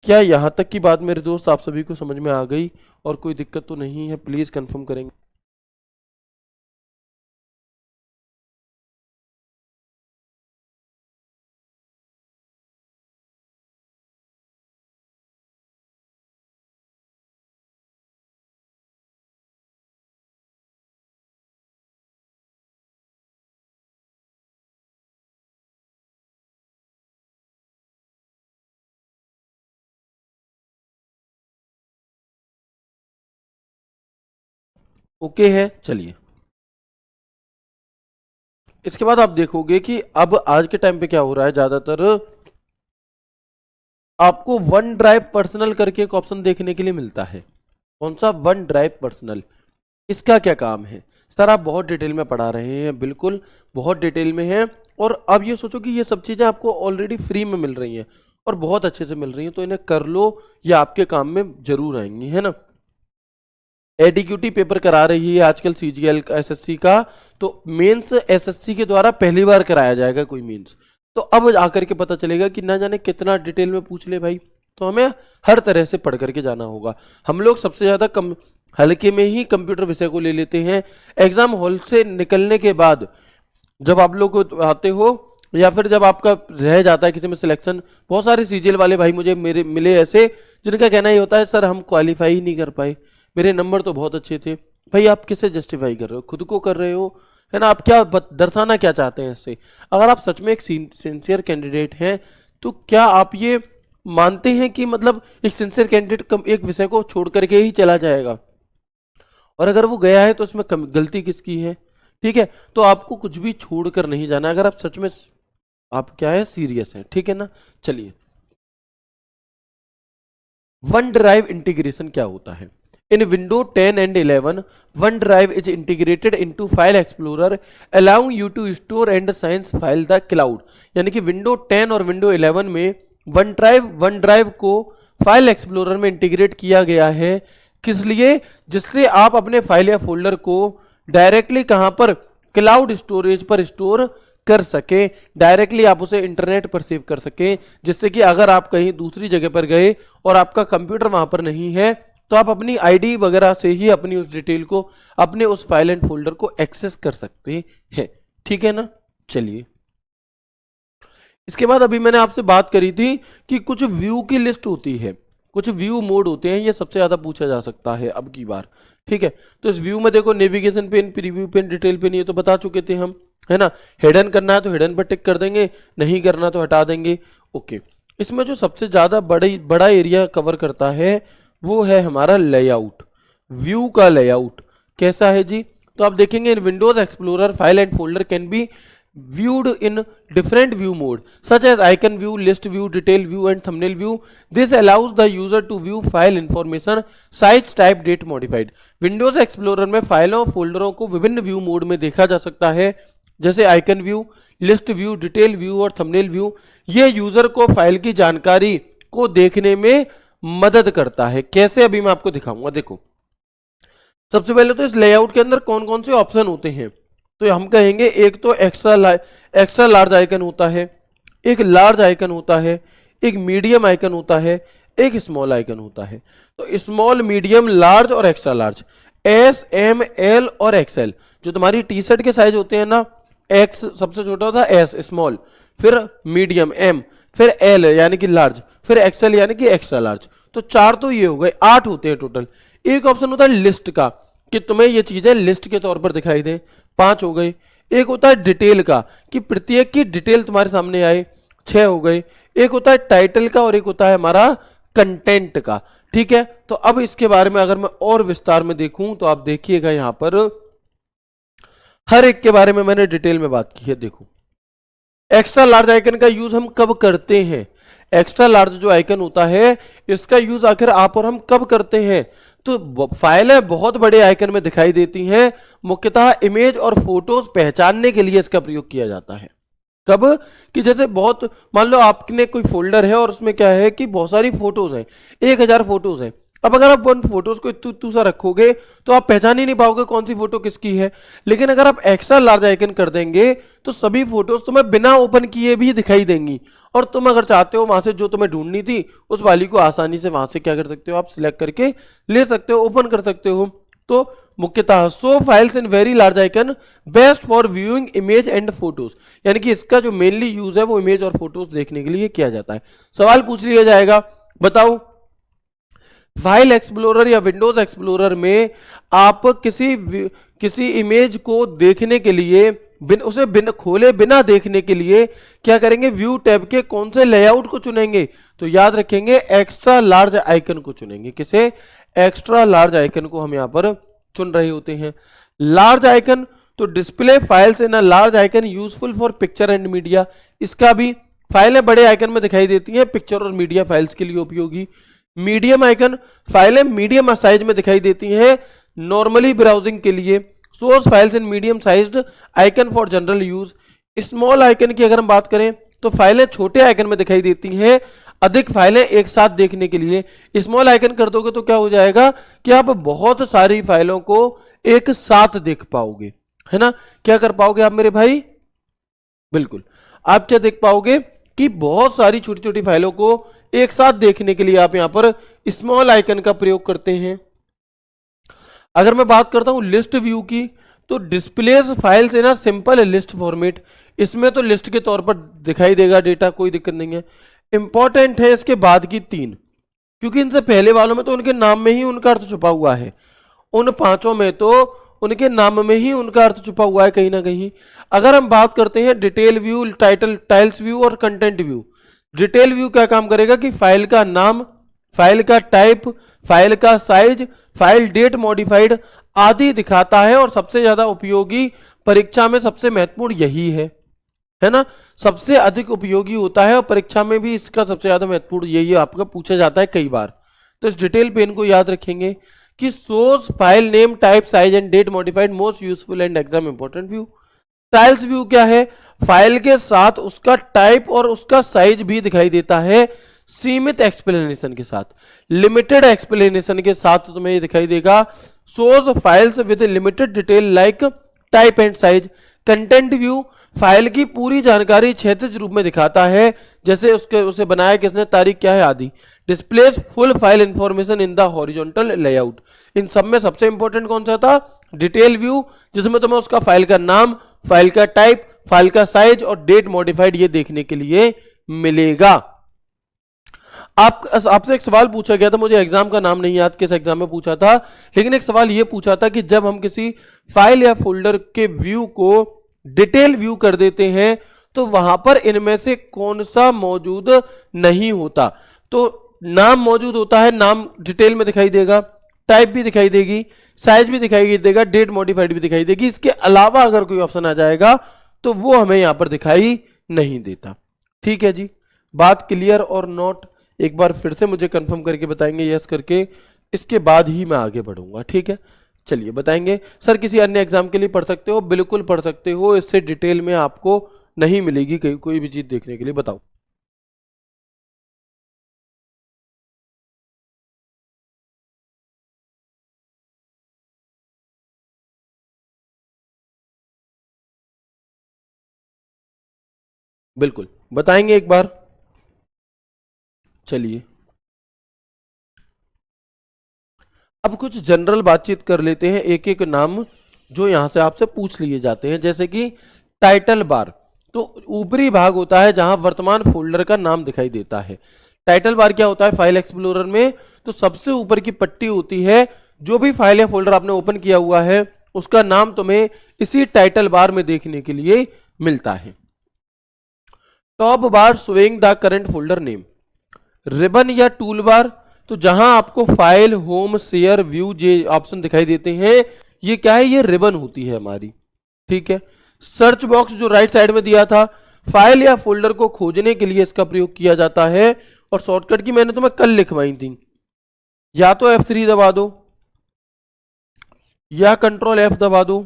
क्या यहां तक की बात मेरे दोस्त आप सभी को समझ में आ गई और कोई दिक्कत तो नहीं है, प्लीज कंफर्म करेंगे। ओके है, चलिए। इसके बाद आप देखोगे कि अब आज के टाइम पे क्या हो रहा है, ज्यादातर आपको वन ड्राइव पर्सनल करके एक ऑप्शन देखने के लिए मिलता है। कौन सा, वन ड्राइव पर्सनल। इसका क्या काम है सर, आप बहुत डिटेल में पढ़ा रहे हैं, बिल्कुल बहुत डिटेल में है। और अब ये सोचो कि ये सब चीजें आपको ऑलरेडी फ्री में मिल रही हैं और बहुत अच्छे से मिल रही हैं, तो इन्हें कर लो, ये आपके काम में जरूर आएंगी, है ना। एडीक्यूटी पेपर करा रही है आजकल सीजीएल का, एसएससी का, तो मेंस एसएससी के द्वारा पहली बार कराया जाएगा कोई मेंस। तो अब आकर के पता चलेगा कि ना जाने कितना डिटेल में पूछ ले भाई, तो हमें हर तरह से पढ़ करके जाना होगा। हम लोग सबसे ज्यादा कम हल्के में ही कंप्यूटर विषय को ले लेते हैं। एग्जाम हॉल से निकलने के बाद जब आप लोग आते हो या फिर जब आपका रह जाता है किसी में सिलेक्शन, बहुत सारे सीजीएल वाले भाई मुझे मेरे मिले ऐसे जिनका कहना ये होता है सर हम क्वालिफाई ही नहीं कर पाए, मेरे नंबर तो बहुत अच्छे थे। भाई आप किसे जस्टिफाई कर रहे हो, खुद को कर रहे हो, है ना। आप क्या दर्शाना क्या चाहते हैं इससे। अगर आप सच में एक सिंसियर कैंडिडेट हैं तो क्या आप ये मानते हैं कि मतलब एक सिंसियर कैंडिडेट एक विषय को छोड़ करके ही चला जाएगा, और अगर वो गया है तो उसमें गलती किसकी है। ठीक है, तो आपको कुछ भी छोड़कर नहीं जाना अगर आप सच में आप क्या है, सीरियस है। ठीक है ना। चलिए, वन ड्राइव इंटीग्रेशन क्या होता है। In Windows 10 and 11, OneDrive is integrated into File Explorer, allowing you to store and sign file the cloud। यानी कि Windows 10 और Windows 11 में OneDrive को फाइल एक्सप्लोरर में इंटीग्रेट किया गया है। किस लिए, जिससे आप अपने फाइल या फोल्डर को डायरेक्टली कहां पर, क्लाउड स्टोरेज पर स्टोर कर सके, डायरेक्टली आप उसे इंटरनेट पर सेव कर सके, जिससे कि अगर आप कहीं दूसरी जगह पर गए और आपका कंप्यूटर वहां पर नहीं है तो आप अपनी आईडी वगैरह से ही अपनी उस डिटेल को, अपने उस फाइल एंड फोल्डर को एक्सेस कर सकते हैं। ठीक है ना। चलिए, इसके बाद अभी मैंने आपसे बात करी थी कि कुछ व्यू की लिस्ट होती है, कुछ व्यू मोड होते हैं, ये सबसे ज्यादा पूछा जा सकता है अब की बार। ठीक है, तो इस व्यू में देखो navigation pane, preview pane, detail pane, ये तो बता चुके थे हम, है ना। हिडन करना है तो हिडन पर टिक कर देंगे, नहीं करना तो हटा देंगे। ओके, इसमें जो सबसे ज्यादा बड़ा एरिया कवर करता है वो है हमारा लेआउट, व्यू का लेआउट। कैसा है जी, तो आप देखेंगे in Windows Explorer file and folder can be viewed in different view mode such as icon view, list view, detail view and thumbnail view. This allows the user to view file information, size, type, date modified. Windows Explorer में फाइलों फोल्डरों को विभिन्न view mode में देखा जा सकता है, जैसे icon view, list view, detail view और थंबनेल व्यू. ये यूजर को फाइल की जानकारी को देखने में मदद करता है. कैसे, अभी मैं आपको दिखाऊंगा. देखो, सबसे पहले तो इस लेआउट के अंदर कौन कौन से ऑप्शन होते हैं, तो हम कहेंगे एक तो एक्स्ट्रा लार्ज आइकन होता है, एक लार्ज आइकन होता है, एक मीडियम आइकन होता है, एक स्मॉल आइकन होता है. तो स्मॉल, मीडियम, लार्ज और extra large, S, M, L और एक्सएल. जो तुम्हारी टी शर्ट के साइज होते हैं ना, एक्स सबसे छोटा होता है, एस स्मॉल, फिर मीडियम एम, फिर एल यानी कि लार्ज, फिर एक्सएल यानी कि एक्स्ट्रा लार्ज. तो 4 तो ये हो गए, 8 होते हैं टोटल. एक ऑप्शन होता है लिस्ट का, कि तुम्हें ये चीजें लिस्ट के तौर पर दिखाई दे, 5 हो गए. एक होता है डिटेल का, कि प्रत्येक की डिटेल तुम्हारे सामने आए, 6 हो गए. एक होता है टाइटल का और एक होता है हमारा कंटेंट का. ठीक है, तो अब इसके बारे में अगर मैं और विस्तार में देखूं तो आप देखिएगा, यहां पर हर एक के बारे में मैंने डिटेल में बात की है. देखो, एक्स्ट्रा लार्ज आइकन का यूज हम कब करते हैं, एक्स्ट्रा लार्ज जो आइकन होता है इसका यूज आखिर आप और हम कब करते हैं, तो फाइलें बहुत बड़े आइकन में दिखाई देती हैं, मुख्यतः इमेज और फोटोज पहचानने के लिए इसका प्रयोग किया जाता है. कब, कि जैसे बहुत, मान लो आपने कोई फोल्डर है और उसमें क्या है कि बहुत सारी फोटोज हैं, 1000 फोटोज हैं. अब अगर आप उन फोटोज को इतू सा रखोगे तो आप पहचान ही नहीं पाओगे कौन सी फोटो किसकी है. लेकिन अगर आप एक्स्ट्रा लार्ज आइकन कर देंगे तो सभी फोटोज तुम्हें बिना ओपन किए भी दिखाई देंगी, और तुम अगर चाहते हो वहां से जो तुम्हें ढूंढनी थी उस वाली को आसानी से वहां से क्या कर सकते हो, आप सिलेक्ट करके ले सकते हो, ओपन कर सकते हो. तो मुख्यतः show files in very large icon best for viewing image and photos, यानी कि इसका जो मेनली यूज है वो इमेज और फोटोज देखने के लिए किया जाता है. सवाल पूछ लिया जाएगा, बताओ फाइल एक्सप्लोरर या विंडोज एक्सप्लोरर में आप किसी इमेज को देखने के लिए उसे खोले बिना देखने के लिए क्या करेंगे, व्यू टैब के कौन से लेआउट को चुनेंगे, तो याद रखेंगे एक्स्ट्रा लार्ज आइकन को चुनेंगे. किसे, एक्स्ट्रा लार्ज आइकन को हम यहां पर चुन रहे होते हैं. लार्ज आइकन, तो display files in a large icon useful for picture and media, इसका भी फाइलें बड़े आइकन में दिखाई देती हैं, पिक्चर और मीडिया फाइल्स के लिए उपयोगी. मीडियम आइकन, फाइलें मीडियम साइज में दिखाई देती हैं नॉर्मली ब्राउजिंग के लिए. Source files in medium sized icon for general use. Small icon की अगर हम बात करें तो फाइलें छोटे आइकन में दिखाई देती हैं अधिक फाइलें एक साथ देखने के लिए. स्मॉल आइकन कर दोगे तो क्या हो जाएगा कि आप बहुत सारी फाइलों को एक साथ देख पाओगे, है ना. क्या कर पाओगे आप मेरे भाई, बिल्कुल आप क्या देख पाओगे कि बहुत सारी छोटी छोटी फाइलों को एक साथ देखने के लिए आप यहां पर स्मॉल आइकन का प्रयोग करते हैं. अगर मैं बात करता हूं लिस्ट व्यू की, तो displace files in a simple list format, इसमें तो लिस्ट के तौर पर दिखाई देगा डेटा, कोई दिक्कत नहीं है. इंपॉर्टेंट है इसके बाद की 3, क्योंकि इनसे पहले वालों में तो उनके नाम में ही उनका अर्थ छुपा हुआ है, उन 5 में तो उनके नाम में ही उनका अर्थ छुपा हुआ है कहीं ना कहीं. अगर हम बात करते हैं डिटेल व्यू, टाइल्स व्यू और कंटेंट व्यू. डिटेल व्यू क्या काम करेगा कि फाइल का नाम, फाइल का टाइप, फाइल का साइज, फाइल डेट मॉडिफाइड आदि दिखाता है, और सबसे ज्यादा उपयोगी, परीक्षा में सबसे महत्वपूर्ण यही है ना, सबसे अधिक उपयोगी होता है, और परीक्षा में भी इसका सबसे ज्यादा महत्वपूर्ण यही आपका पूछा जाता है कई बार. तो इस डिटेल पेन को याद रखेंगे कि source file name, type, size and date modified most useful and exam important view. Tiles view क्या है, फाइल के साथ उसका टाइप और उसका साइज भी दिखाई देता है, सीमित एक्सप्लेनेशन के साथ, लिमिटेड एक्सप्लेनेशन के साथ तुम्हें ये दिखाई देगा. Source files with limited detail like type and size. Content view file की पूरी जानकारी क्षैतिज रूप में दिखाता है, जैसे उसे बनाया किसने, तारीख क्या है आदि. Displays full file information in the horizontal layout. इन सब में सबसे इंपॉर्टेंट कौन सा था, डिटेल व्यू, जिसमें तुम्हें उसका फाइल का नाम, फाइल का टाइप, फाइल का साइज और डेट मॉडिफाइड ये देखने के लिए मिलेगा. आपसे एक सवाल पूछा गया था, मुझे एग्जाम का नाम नहीं याद किस एग्जाम में पूछा था, लेकिन एक सवाल ये पूछा था कि जब हम किसी फाइल या फोल्डर के व्यू को डिटेल व्यू कर देते हैं तो वहां पर इनमें से कौन सा मौजूद नहीं होता. तो नाम मौजूद होता है, नाम डिटेल में दिखाई देगा, टाइप भी दिखाई देगी, साइज भी दिखाई देगा, डेट मॉडिफाइड भी दिखाई देगी. इसके अलावा अगर कोई ऑप्शन आ जाएगा तो वो हमें यहां पर दिखाई नहीं देता। ठीक है जी, बात क्लियर और नोट एक बार फिर से मुझे कंफर्म करके बताएंगे यस करके, इसके बाद ही मैं आगे बढ़ूंगा। ठीक है, चलिए बताएंगे। सर किसी अन्य एग्जाम के लिए पढ़ सकते हो? बिल्कुल पढ़ सकते हो, इससे डिटेल में आपको नहीं मिलेगी कोई भी चीज देखने के लिए। बताओ। बिल्कुल बताएंगे एक बार। चलिए अब कुछ जनरल बातचीत कर लेते हैं, एक एक नाम जो यहां से आपसे पूछ लिए जाते हैं। जैसे कि टाइटल बार, तो ऊपरी भाग होता है जहां वर्तमान फोल्डर का नाम दिखाई देता है। टाइटल बार क्या होता है फाइल एक्सप्लोरर में? तो सबसे ऊपर की पट्टी होती है, जो भी फाइल या फोल्डर आपने ओपन किया हुआ है उसका नाम तुम्हें इसी टाइटल बार में देखने के लिए मिलता है। Top bar showing the current folder name. Ribbon या टूल बार, तो जहां आपको फाइल, होम, शेयर, व्यू जे ऑप्शन दिखाई देते हैं, ये क्या है? ये रिबन होती है हमारी। ठीक है। सर्च बॉक्स जो राइट साइड में दिया था, फाइल या फोल्डर को खोजने के लिए इसका प्रयोग किया जाता है। और शॉर्टकट की मैंने तुम्हें कल लिखवाई थी, या तो F3 दबा दो या कंट्रोल F दबा दो,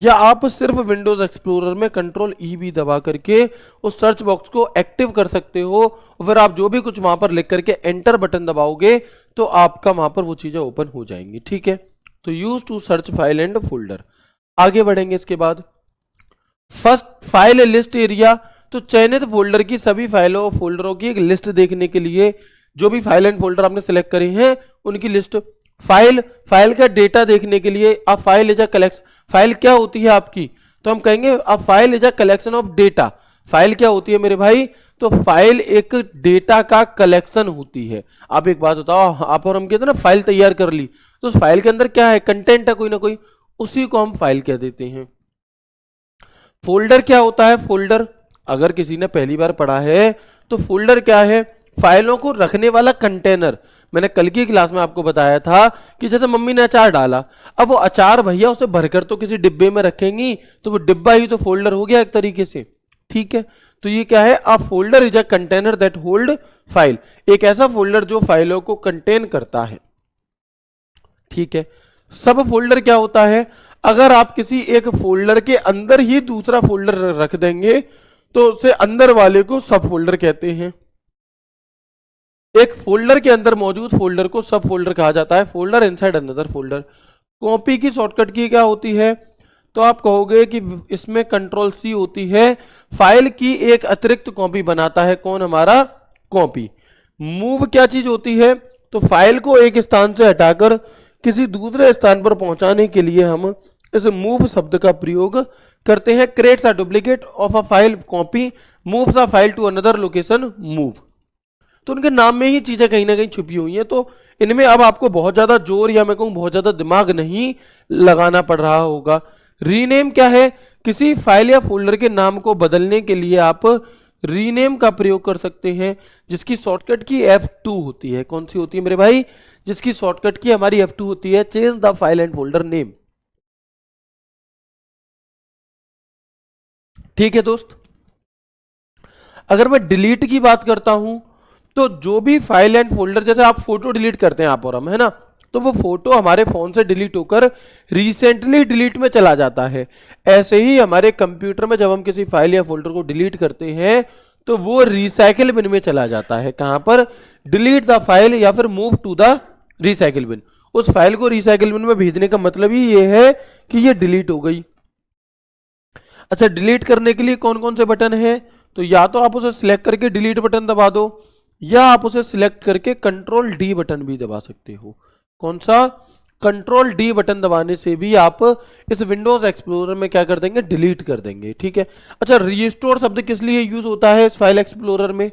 या आप सिर्फ विंडोज एक्सप्लोरर में कंट्रोल ई भी दबा करके उस सर्च बॉक्स को एक्टिव कर सकते हो। और फिर आप जो भी कुछ वहां पर लिख करके एंटर बटन दबाओगे तो आपका वहां पर वो चीजें ओपन हो जाएंगी। ठीक है, तो use to search file and folder. आगे बढ़ेंगे इसके बाद फर्स्ट फाइल लिस्ट एरिया, तो चयनित फोल्डर की सभी फाइलों और फोल्डरों की एक लिस्ट देखने के लिए जो भी फाइल एंड फोल्डर आपने सिलेक्ट करे हैं उनकी लिस्ट। फाइल का डेटा देखने के लिए आप file is a collection, file क्या होती है आपकी? तो हम कहेंगे अब file is a collection of data. File क्या होती है मेरे भाई? तो फाइल एक डेटा का कलेक्शन होती है। आप एक बात बताओ, आप और हम कहते हैं ना फाइल तैयार कर ली, तो उस फाइल के अंदर क्या है? कंटेंट है कोई ना कोई, उसी को हम फाइल कह देते हैं। फोल्डर क्या होता है? फोल्डर अगर किसी ने पहली बार पढ़ा है तो फोल्डर क्या है? फाइलों को रखने वाला कंटेनर। मैंने कल की क्लास में आपको बताया था कि जैसे मम्मी ने अचार डाला, अब वो अचार भैया उसे भरकर तो किसी डिब्बे में रखेंगी, तो वो डिब्बा ही तो फोल्डर हो गया एक तरीके से। ठीक है, तो ये क्या है? A folder is a container that hold file, एक ऐसा फोल्डर जो फाइलों को कंटेन करता है। ठीक है, सब फोल्डर क्या होता है? अगर आप किसी एक फोल्डर के अंदर ही दूसरा फोल्डर रख देंगे तो उसे अंदर वाले को सब फोल्डर कहते हैं। एक फोल्डर के अंदर मौजूद फोल्डर को सब फोल्डर कहा जाता है। Folder inside another folder. Copy की शॉर्टकट की क्या होती है? तो आप कहोगे कि इसमें कंट्रोल सी होती है, फाइल की एक अतिरिक्त कॉपी बनाता है कौन? हमारा कॉपी। मूव क्या चीज होती है? तो फाइल को एक स्थान से हटाकर किसी दूसरे स्थान पर पहुंचाने के लिए हम इस मूव शब्द का प्रयोग करते हैं। Creates a duplicate of a file copy, moves a file to another location move. तो उनके नाम में ही चीजें कहीं ना कहीं छुपी हुई हैं, तो इनमें अब आपको बहुत ज्यादा जोर या मैं कहूं बहुत ज्यादा दिमाग नहीं लगाना पड़ रहा होगा। रीनेम क्या है? किसी फाइल या फोल्डर के नाम को बदलने के लिए आप रीनेम का प्रयोग कर सकते हैं, जिसकी शॉर्टकट की F2 होती है। कौन सी होती है मेरे भाई? जिसकी शॉर्टकट की हमारी F2 होती है, change the file and folder name. ठीक है दोस्त, अगर मैं डिलीट की बात करता हूं तो जो भी फाइल एंड फोल्डर, जैसे आप फोटो डिलीट करते हैं आप और हम, है ना, तो वो फोटो हमारे फोन से डिलीट होकर रिसेंटली डिलीट में चला जाता है। ऐसे ही हमारे कंप्यूटर में जब हम किसी फाइल या फोल्डर को डिलीट करते हैं तो वो रिसाइकिल बिन में चला जाता है। कहां पर? डिलीट द फाइल या फिर move to the recycle bin. उस फाइल को रिसाइकिल बिन में भेजने का मतलब ही ये है कि ये डिलीट हो गई। अच्छा, डिलीट करने के लिए कौन कौन से बटन है? तो या तो आप उसे सिलेक्ट करके डिलीट बटन दबा दो, या आप उसे सिलेक्ट करके कंट्रोल डी बटन भी दबा सकते हो। कौन सा? कंट्रोल डी बटन दबाने से भी आप इस विंडोज एक्सप्लोरर में क्या कर देंगे? डिलीट कर देंगे। ठीक है। अच्छा, रीस्टोर शब्द किस लिए यूज होता है इस फाइल एक्सप्लोरर में?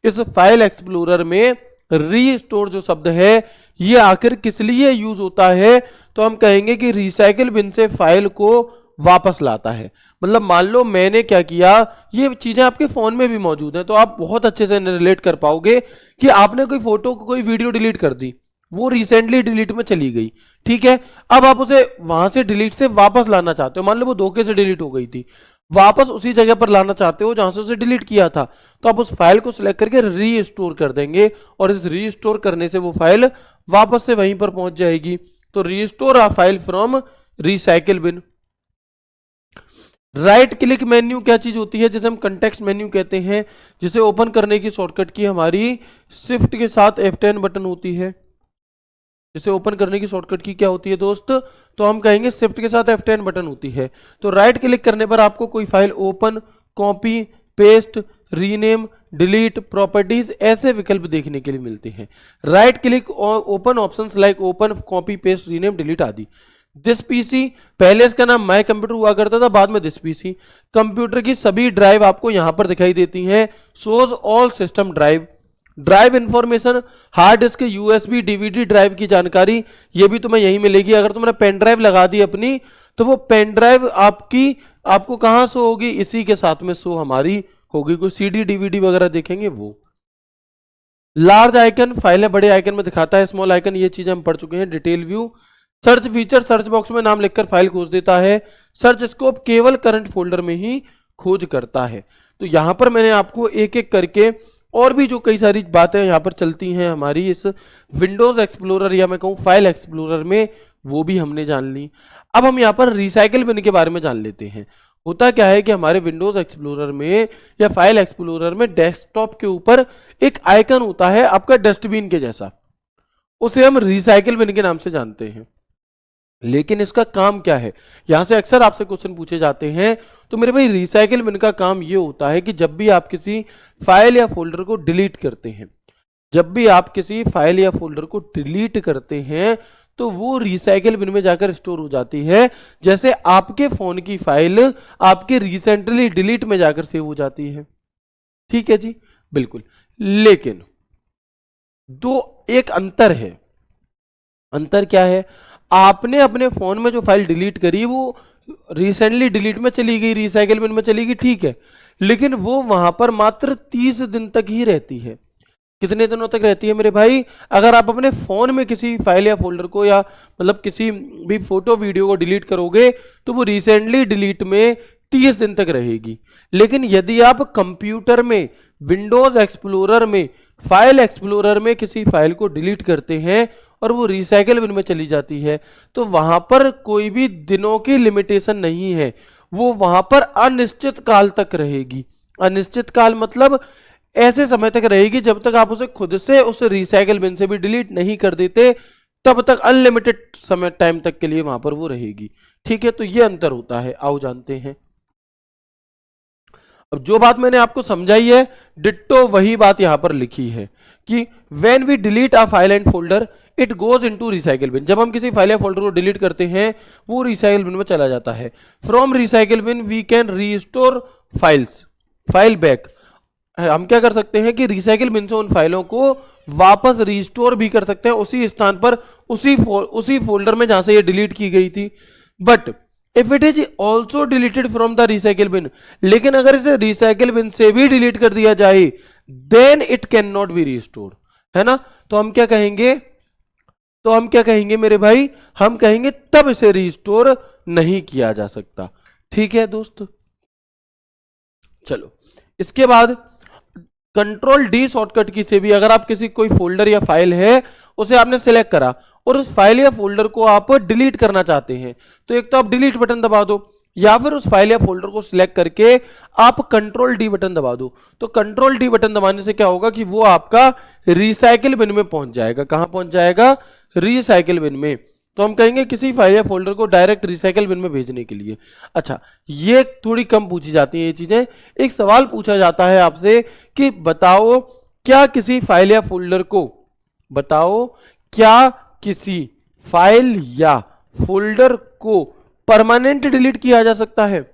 इस फाइल एक्सप्लोरर में रीस्टोर जो शब्द है ये आखिर किस लिए यूज होता है? तो हम कहेंगे कि रिसाइकिल बिन से फाइल को वापस लाता है। मतलब मान लो मैंने क्या किया, ये चीजें आपके फोन में भी मौजूद हैं तो आप बहुत अच्छे से रिलेट कर पाओगे कि आपने कोई फोटो कोई वीडियो डिलीट कर दी, वो रिसेंटली डिलीट में चली गई, ठीक है। अब आप उसे वहां से डिलीट से वापस लाना चाहते हो, मान लो वो धोखे से डिलीट हो गई थी, वापस उसी जगह पर लाना चाहते हो जहां से उसे डिलीट किया था, तो आप उस फाइल को सिलेक्ट करके रीस्टोर कर देंगे और इस रीस्टोर करने से वो फाइल वापस से वहीं पर पहुंच जाएगी। तो restore a file from recycle bin. Right click menu क्या चीज होती है, जिसे हम कंटेक्स्ट मेन्यू कहते हैं, जिसे ओपन करने की शॉर्टकट की हमारी शिफ्ट के साथ F10 बटन होती है। जिसे ओपन करने की शॉर्टकट की क्या होती है दोस्त, तो हम कहेंगे शिफ्ट के साथ F10 बटन होती है। तो राइट क्लिक करने पर आपको कोई file open, copy, paste, rename, delete, properties ऐसे विकल्प देखने के लिए मिलते हैं। Right click open options like open, copy, paste, rename, delete आदि। दिस पीसी, पहले इसका नाम माय कंप्यूटर हुआ करता था, बाद में दिस पीसी। कंप्यूटर की सभी ड्राइव आपको यहां पर दिखाई देती हैं। Shows all system drive, drive information, hard disk, USB, DVD drive की जानकारी, ये भी तुम्हें यही मिलेगी। अगर तुमने पेन ड्राइव लगा दी अपनी, तो वो पेन ड्राइव आपको कहां शो होगी, इसी के साथ में शो हमारी होगी। कोई सीडी डीवीडी वगैरह देखेंगे वो। लार्ज आइकन, फाइलें बड़े आइकन में दिखाता है, स्मॉल आइकन ये चीजें हम पढ़ चुके हैं। Detail view, search feature, search box में नाम लिखकर फाइल खोज देता है। सर्च स्कोप, केवल करंट फोल्डर में ही खोज करता है। तो यहां पर मैंने आपको एक एक करके और भी जो कई सारी बातें यहां पर चलती हैं हमारी इस विंडोज एक्सप्लोरर या मैं कहूं फाइल एक्सप्लोरर में, वो भी हमने जान ली। अब हम यहां पर रिसाइकिल बिन के बारे में जान लेते हैं। होता क्या है कि हमारे विंडोज एक्सप्लोरर में या फाइल एक्सप्लोरर में डेस्कटॉप के ऊपर एक आइकन होता है आपका डस्टबिन के जैसा, उसे हम रिसाइकिल बिन के नाम से जानते हैं। लेकिन इसका काम क्या है, यहां से अक्सर आपसे क्वेश्चन पूछे जाते हैं। तो मेरे भाई रिसाइकिल बिन का काम यह होता है कि जब भी आप किसी फाइल या फोल्डर को डिलीट करते हैं, जब भी आप किसी फाइल या फोल्डर को डिलीट करते हैं, तो वो रिसाइकिल बिन में जाकर स्टोर हो जाती है। जैसे आपके फोन की फाइल आपके रिसेंटली डिलीट में जाकर सेव हो जाती है, ठीक है जी, बिल्कुल। लेकिन एक अंतर है। अंतर क्या है, आपने अपने फोन में जो फाइल डिलीट करी वो रिसेंटली डिलीट में चली गई, रिसाइकिल बिन में चली गई, ठीक है, लेकिन वो वहां पर मात्र 30 दिन तक ही रहती है। कितने दिनों तक रहती है मेरे भाई, अगर आप अपने फोन में किसी फाइल या फोल्डर को या मतलब किसी भी फोटो वीडियो को डिलीट करोगे, तो वो रिसेंटली डिलीट में 30 दिन तक रहेगी। लेकिन यदि आप कंप्यूटर में, विंडोज एक्सप्लोरर में, फाइल एक्सप्लोरर में किसी फाइल को डिलीट करते हैं और वो रिसाइकिल बिन में चली जाती है, तो वहां पर कोई भी दिनों की लिमिटेशन नहीं है, वो वहां पर अनिश्चित काल तक रहेगी। अनिश्चित काल मतलब ऐसे समय तक रहेगी जब तक आप उसे खुद से उस रिसाइकिल बिन से भी डिलीट नहीं कर देते, तब तक अनलिमिटेड समय टाइम तक के लिए वहां पर वो रहेगी, ठीक है। तो ये अंतर होता है, आओ जानते हैं। अब जो बात मैंने आपको समझाई है, डिट्टो वही बात यहां पर लिखी है कि when we delete a file and folder it goes into recycle bin. जब हम किसी फाइल या फोल्डर को डिलीट करते हैं, वो रिसाइकिल बिन में चला जाता है। From recycle bin we can restore file back. हम क्या कर सकते हैं कि रिसाइकिल बिन से उन फाइलों को वापस रिस्टोर भी कर सकते हैं उसी स्थान पर, उसी फोल्डर में जहां से ये डिलीट की गई थी। But if it is also deleted from the recycle bin, लेकिन अगर इसे रिसाइकिल बिन से भी डिलीट कर दिया जाए, then it can not be restored, है ना। तो हम क्या कहेंगे, मेरे भाई, हम कहेंगे तब इसे रिस्टोर नहीं किया जा सकता, ठीक है दोस्त। चलो, इसके बाद कंट्रोल डी शॉर्टकट की से भी अगर आप किसी कोई फोल्डर या फाइल है उसे आपने सिलेक्ट करा और उस फाइल या फोल्डर को आप डिलीट करना चाहते हैं, तो एक तो आप डिलीट बटन दबा दो, या फिर उस फाइल या फोल्डर को सिलेक्ट करके आप कंट्रोल डी बटन दबा दो। तो कंट्रोल डी बटन दबाने से क्या होगा कि वो आपका रिसाइकिल बिन में पहुंच जाएगा। कहां पहुंच जाएगा, रिसाइकिल बिन में। तो हम कहेंगे किसी फाइल या फोल्डर को डायरेक्ट रिसाइकिल बिन में भेजने के लिए। अच्छा, ये थोड़ी कम पूछी जाती है ये चीजें। एक सवाल पूछा जाता है आपसे कि बताओ क्या किसी फाइल या फोल्डर को, बताओ क्या किसी फाइल या फोल्डर को परमानेंट डिलीट किया जा सकता है।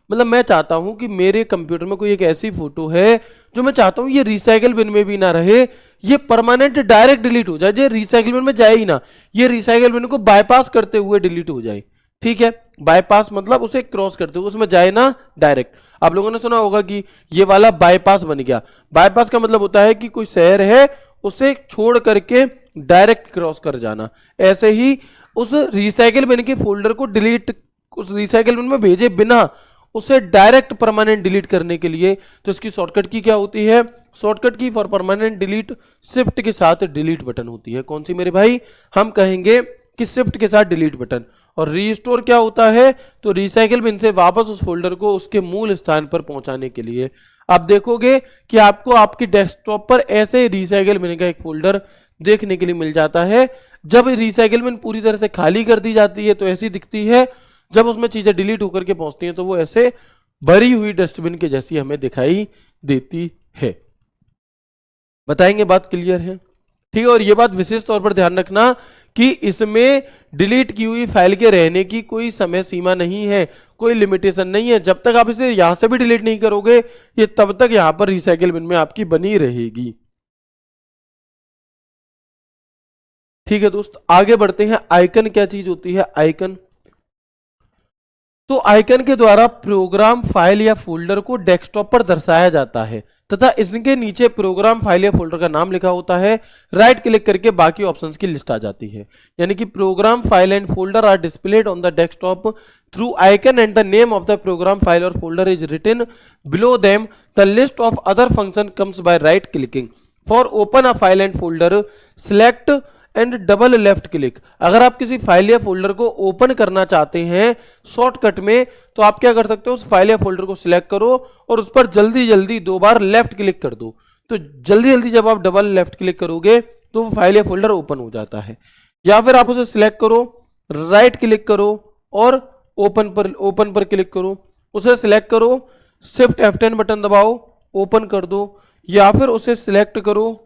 मतलब मैं चाहता हूं कि मेरे कंप्यूटर में कोई एक ऐसी फोटो है जो मैं चाहता हूं ये रिसाइकिल बिन में भी ना रहे, ये परमानेंट डायरेक्ट डिलीट हो जाए, ये रिसाइकिल बिन में जाए ही ना, ये रिसाइकिल बिन को बाईपास करते हुए डिलीट हो जाए, ठीक है। बाईपास मतलब उसे क्रॉस करते हुए, उसमें जाए ना डायरेक्ट। आप लोगों ने सुना होगा कि ये वाला बाईपास बन गया। बाईपास का मतलब होता है कि कोई शहर है उसे छोड़ करके डायरेक्ट क्रॉस कर जाना। ऐसे ही उस रिसाइकिल बिन के फोल्डर को डिलीट, उस रिसाइकिल बिन में भेजे बिना उसे डायरेक्ट परमानेंट डिलीट करने के लिए तो इसकी शॉर्टकट की क्या होती है? शॉर्टकट की फॉर परमानेंट डिलीट शिफ्ट के साथ डिलीट बटन होती है। कौन सी मेरे भाई? हम कहेंगे कि शिफ्ट के साथ डिलीट बटन। और रीस्टोर क्या होता है? तो रिसाइकिल बिन से वापस उस फोल्डर को उसके मूल स्थान पर पहुंचाने के लिए। आप देखोगे कि आपको आपकी डेस्कटॉप पर ऐसे रिसाइकिल बिन का एक फोल्डर देखने के लिए मिल जाता है। जब रिसाइकिल बिन पूरी तरह से खाली कर दी जाती है तो ऐसी दिखती है, जब उसमें चीजें डिलीट होकर के पहुंचती हैं तो वो ऐसे भरी हुई डस्टबिन के जैसी हमें दिखाई देती है। बताएंगे, बात क्लियर है? ठीक है। और ये बात विशेष तौर पर ध्यान रखना कि इसमें डिलीट की हुई फाइल के रहने की कोई समय सीमा नहीं है, कोई लिमिटेशन नहीं है। जब तक आप इसे यहां से भी डिलीट नहीं करोगे, ये तब तक यहां पर रिसाइकिल बिन में आपकी बनी रहेगी। ठीक है दोस्त, आगे बढ़ते हैं। आइकन क्या चीज होती है? आइकन, तो आइकन के द्वारा प्रोग्राम फाइल या फोल्डर को डेस्कटॉप पर दर्शाया जाता है तथा इसके नीचे प्रोग्राम फाइल या फोल्डर का नाम लिखा होता है। राइट क्लिक करके बाकी ऑप्शंस की लिस्ट आ जाती है। यानी कि program file and folder are displayed on the desktop through icon and the name of the program file और folder is written below them. The list of other function comes by right clicking. For open a file and folder select and double left click. अगर आप किसी file या folder को open करना चाहते हैं shortcut में, तो आप क्या कर सकते हो? उस फाइल या फोल्डर को सिलेक्ट करो और उस पर जल्दी जल्दी 2 बार लेफ्ट क्लिक कर दो। तो जल्दी जल्दी जब आप डबल लेफ्ट क्लिक करोगे तो वो फाइल या फोल्डर ओपन हो जाता है। या फिर आप उसे सिलेक्ट करो, राइट क्लिक करो और ओपन पर क्लिक करो। उसे सिलेक्ट करो, शिफ्ट F10 बटन दबाओ, ओपन कर दो। या फिर उसे सिलेक्ट करो,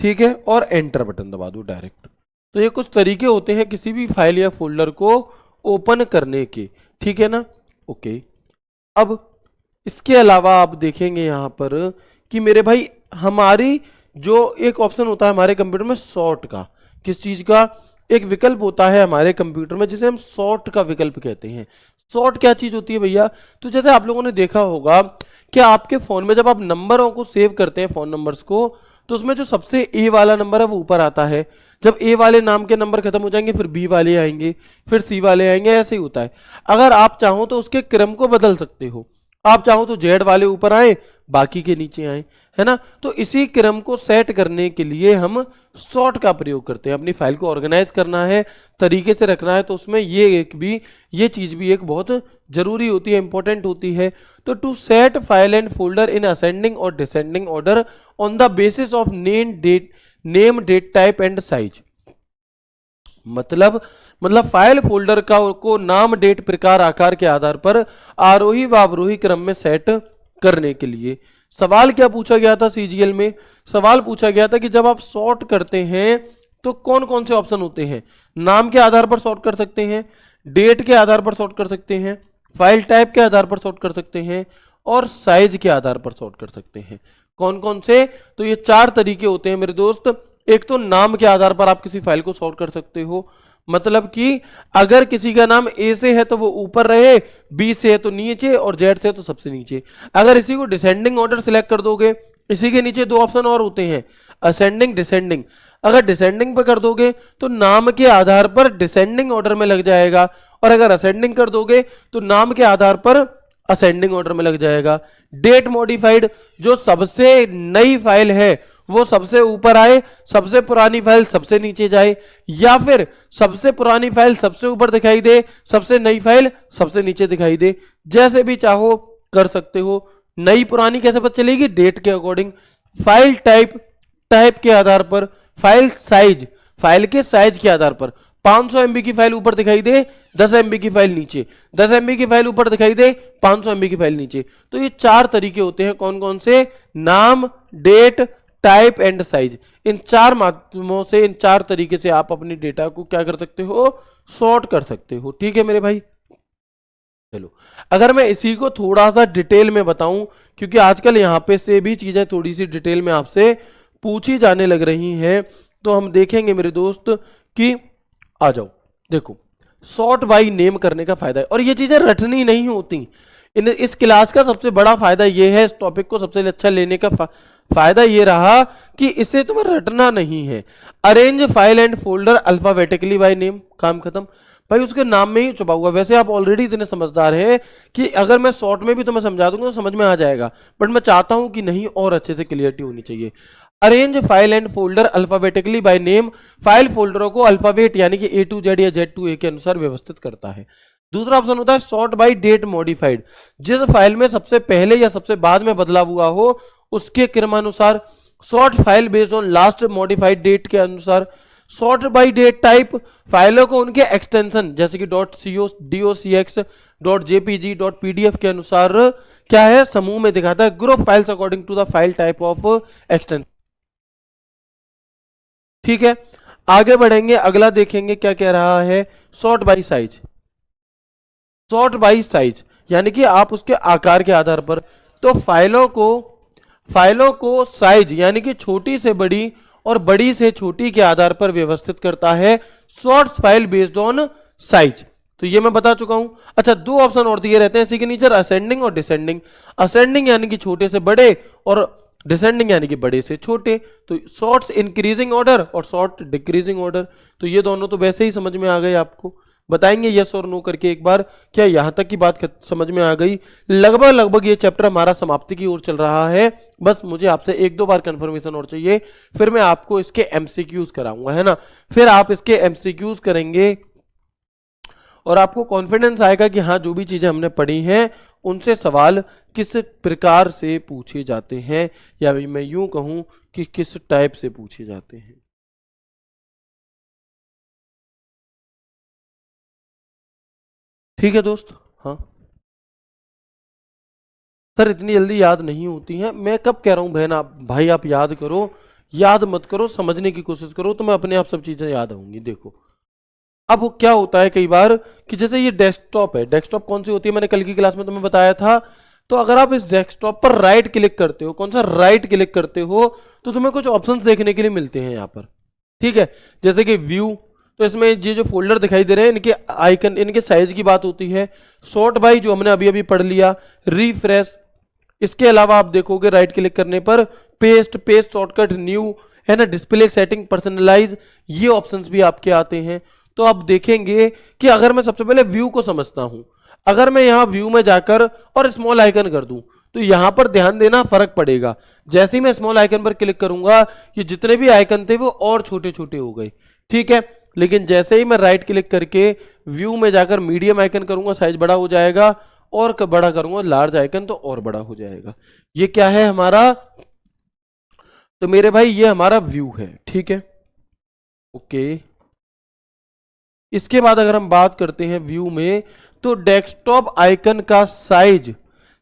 ठीक है, और एंटर बटन दबा दो डायरेक्ट। तो ये कुछ तरीके होते हैं किसी भी फाइल या फोल्डर को ओपन करने के। ठीक है ना? ओके। अब इसके अलावा आप देखेंगे यहां पर कि मेरे भाई हमारी जो एक ऑप्शन होता है हमारे कंप्यूटर में सॉर्ट का, किस चीज का? एक विकल्प होता है हमारे कंप्यूटर में जिसे हम सॉर्ट का विकल्प कहते हैं। सॉर्ट क्या चीज होती है भैया? तो जैसे आप लोगों ने देखा होगा कि आपके फोन में जब आप नंबरों को सेव करते हैं, फोन नंबर्स को, तो उसमें जो सबसे ए वाला नंबर है वो ऊपर आता है। जब ए वाले नाम के नंबर खत्म हो जाएंगे फिर बी वाले आएंगे, फिर सी वाले आएंगे, ऐसे ही होता है। अगर आप चाहो तो उसके क्रम को बदल सकते हो। आप चाहो तो जेड वाले ऊपर आए, बाकी के नीचे आए, है ना? तो इसी क्रम को सेट करने के लिए हम सॉर्ट का प्रयोग करते हैं। अपनी फाइल को ऑर्गेनाइज करना है, तरीके से रखना है, तो उसमें ये चीज भी एक बहुत जरूरी होती है, इंपॉर्टेंट होती है। तो to set file and folder in ascending और descending order on the basis of name date type and size. मतलब फाइल फोल्डर को नाम, डेट, प्रकार, आकार के आधार पर आरोही व अवरोही क्रम में सेट करने के लिए। सवाल क्या पूछा गया था सीजीएल में? सवाल पूछा गया था कि जब आप सॉर्ट करते हैं तो कौन कौन से ऑप्शन होते हैं? नाम के आधार पर सॉर्ट कर सकते हैं, डेट के आधार पर सॉर्ट कर सकते हैं, फाइल टाइप के आधार पर सॉर्ट कर सकते हैं और साइज के आधार पर सॉर्ट कर सकते हैं। कौन कौन से? तो ये 4 तरीके होते हैं मेरे दोस्त। एक तो नाम के आधार पर आप किसी फाइल को सॉर्ट कर सकते हो। मतलब कि अगर किसी का नाम ए से है तो वो ऊपर रहे, बी से है तो नीचे और जेड से है तो सबसे नीचे। अगर इसी को डिसेंडिंग ऑर्डर सिलेक्ट कर दोगे, इसी के नीचे 2 ऑप्शन और होते हैं, असेंडिंग, डिसेंडिंग। अगर डिसेंडिंग पे कर दोगे तो नाम के आधार पर डिसेंडिंग ऑर्डर में लग जाएगा, और अगर असेंडिंग कर दोगे तो नाम के आधार पर असेंडिंग ऑर्डर में लग जाएगा। डेट मॉडिफाइड, जो सबसे नई फाइल है वो सबसे ऊपर आए, सबसे पुरानी फाइल सबसे नीचे जाए, या फिर सबसे पुरानी फाइल सबसे ऊपर दिखाई दे, सबसे नई फाइल सबसे नीचे दिखाई दे। जैसे भी चाहो कर सकते हो। नई पुरानी कैसे पता चलेगी? डेट के अकॉर्डिंग। फाइल टाइप के आधार पर। फाइल साइज, फाइल के साइज के आधार पर। 500 MB की फाइल ऊपर दिखाई दे, 10 MB की फाइल नीचे, 10 MB की फाइल ऊपर दिखाई दे, 500 MB की फाइल नीचे। तो ये 4 तरीके होते हैं। कौन कौन से? नाम, डेट, टाइप एंड साइज। इन 4 माध्यमों से, इन 4 तरीके से आप अपनी डेटा को क्या कर सकते हो? सॉर्ट कर सकते हो। ठीक है मेरे भाई? चलो, अगर मैं इसी को थोड़ा सा डिटेल में बताऊं, क्योंकि आजकल यहां पे से भी चीजें थोड़ी सी डिटेल में आपसे पूछी जाने लग रही हैं, तो हम देखेंगे मेरे दोस्त कि आ जाओ। देखो, सॉर्ट बाय नेम करने का फायदा है, और ये चीजें रटनी नहीं होती। इस क्लास का सबसे बड़ा फायदा ये है, इस टॉपिक को सबसे अच्छा लेने का फायदा ये रहा कि इसे तुम्हें रटना नहीं है। Arrange file and folder alphabetically by name, काम खत्म भाई, उसके नाम में ही छुपा हुआ। वैसे आप ऑलरेडी इतने समझदार हैं कि अगर मैं शॉर्ट में भी तुम्हें समझा दूंगा तो समझ में आ जाएगा, बट मैं चाहता हूं कि नहीं, और अच्छे से क्लियरिटी होनी चाहिए। Arrange file and folder alphabetically by name, file फोल्डरों को अल्फाबेट यानी कि A to Z या Z to A के अनुसार व्यवस्थित करता है। दूसरा ऑप्शन होता है सॉर्ट बाय डेट मॉडिफाइड, जिस फाइल में सबसे पहले या सबसे बाद में बदलाव हुआ हो उसके क्रमानुसार। Sort file based on last modified date के अनुसार। सॉर्ट बाय डेट टाइप, फाइलों को उनके एक्सटेंशन जैसे कि .docx, .jpg, .pdf के अनुसार क्या है, समूह में दिखाता है। Group files according to the file type of extension. ठीक है, आगे बढ़ेंगे, अगला देखेंगे क्या कह रहा है, sort by size. Sort by size यानी कि आप उसके आकार के आधार पर, तो फाइलों को साइज यानी कि छोटी से बड़ी और बड़ी से छोटी के आधार पर व्यवस्थित करता है। Sort file based on size, तो ये मैं बता चुका हूं। अच्छा, दो ऑप्शन और दिए रहते हैं सिग्नेचर, असेंडिंग और डिसेंडिंग। असेंडिंग यानी कि छोटे से बड़े और डिसेंडिंग यानी कि बड़े से छोटे। तो सॉर्ट्स इंक्रीजिंग ऑर्डर और सॉर्ट डिक्रीजिंग ऑर्डर, तो ये दोनों तो वैसे ही समझ में आ गए आपको। बताएंगे यस और नो करके एक बार, क्या यहां तक की बात समझ में आ गई? लगभग ये चैप्टर हमारा समाप्ति की ओर चल रहा है। बस मुझे आपसे एक दो बार कंफर्मेशन और चाहिए, फिर मैं आपको इसके एमसीक्यूज कराऊंगा, है ना। फिर आप इसके एमसीक्यूज करेंगे और आपको कॉन्फिडेंस आएगा कि हाँ, जो भी चीजें हमने पढ़ी हैं उनसे सवाल किस प्रकार से पूछे जाते हैं, या मैं यूं कहूं कि किस टाइप से पूछे जाते हैं। ठीक है दोस्त, हाँ सर इतनी जल्दी याद नहीं होती हैं। मैं कब कह रहा हूं बहन, आप भाई आप याद करो, याद मत करो, समझने की कोशिश करो, तो मैं अपने आप सब चीजें याद होंगी। देखो अब वो क्या होता है कई बार कि जैसे ये डेस्कटॉप है, डेस्कटॉप कौन सी होती है, मैंने कल की क्लास में तुम्हें बताया था। तो अगर आप इस डेस्कटॉप पर राइट क्लिक करते हो, कौन सा राइट क्लिक करते हो, तो तुम्हें कुछ ऑप्शंस देखने के लिए मिलते हैं यहाँ पर। ठीक है, जैसे कि व्यू, तो इसमें ये जो फोल्डर दिखाई दे रहे हैं इनके आइकन, इनके साइज की बात होती है। सॉर्ट बाय जो हमने अभी अभी पढ़ लिया, रिफ्रेश। इसके अलावा आप देखोगे राइट क्लिक करने पर पेस्ट शॉर्टकट, न्यू, है ना, डिस्प्ले सेटिंग, पर्सनलाइज, ये ऑप्शंस भी आपके आते हैं। तो आप देखेंगे कि अगर मैं सबसे पहले व्यू को समझता हूं, अगर मैं यहां व्यू में जाकर और स्मॉल आइकन कर दूं, तो यहां पर ध्यान देना फर्क पड़ेगा। जैसे ही मैं स्मॉल आइकन पर क्लिक करूंगा, ये जितने भी आइकन थे वो और छोटे छोटे हो गए। ठीक है, लेकिन जैसे ही मैं राइट क्लिक करके व्यू में जाकर मीडियम आइकन करूंगा, साइज बड़ा हो जाएगा, और बड़ा करूंगा लार्ज आइकन तो और बड़ा हो जाएगा। ये क्या है हमारा, तो मेरे भाई ये हमारा व्यू है। ठीक है, ओके। इसके बाद अगर हम बात करते हैं व्यू में, तो डेस्कटॉप आइकन का साइज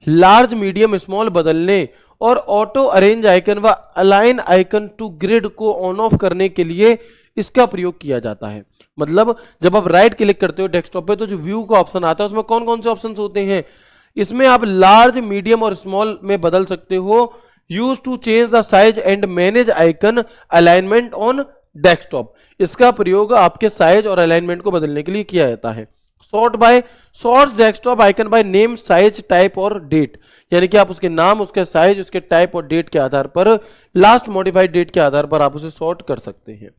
लार्ज, मीडियम, स्मॉल बदलने और ऑटो अरेंज आइकन व अलाइन आइकन टू ग्रिड को ऑन ऑफ करने के लिए इसका प्रयोग किया जाता है। मतलब जब आप राइट क्लिक करते हो डेस्कटॉप पे, तो जो व्यू का ऑप्शन आता है उसमें कौन कौन से ऑप्शंस होते हैं, इसमें आप लार्ज, मीडियम और स्मॉल में बदल सकते हो। Use to change the size and manage icon alignment on desktop, इसका प्रयोग आपके साइज और अलाइनमेंट को बदलने के लिए किया जाता है। Sort by, sort desktop icon by name, size, type और डेट, यानी कि आप उसके नाम, उसके साइज, उसके टाइप और डेट के आधार पर, लास्ट मॉडिफाइड डेट के आधार पर आप उसे सॉर्ट कर सकते हैं।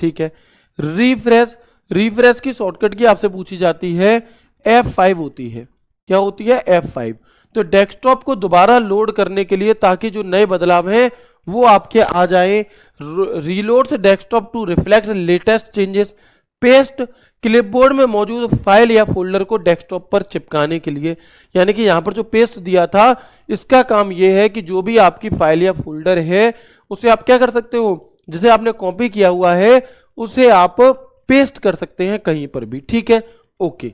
ठीक है, रिफ्रेश, रिफ्रेश की शॉर्टकट की आपसे पूछी जाती है, F5 होती है। क्या होती है? F5। तो डेस्कटॉप को दोबारा लोड करने के लिए, ताकि जो नए बदलाव हैं वो आपके आ जाए। रीलोड से desktop to reflect latest changes. Paste, clipboard में मौजूद फाइल या फोल्डर को डेस्कटॉप पर चिपकाने के लिए, यानी कि यहां पर जो पेस्ट दिया था, इसका काम यह है कि जो भी आपकी फाइल या फोल्डर है उसे आप क्या कर सकते हो, जिसे आपने कॉपी किया हुआ है उसे आप पेस्ट कर सकते हैं कहीं पर भी। ठीक है, ओके।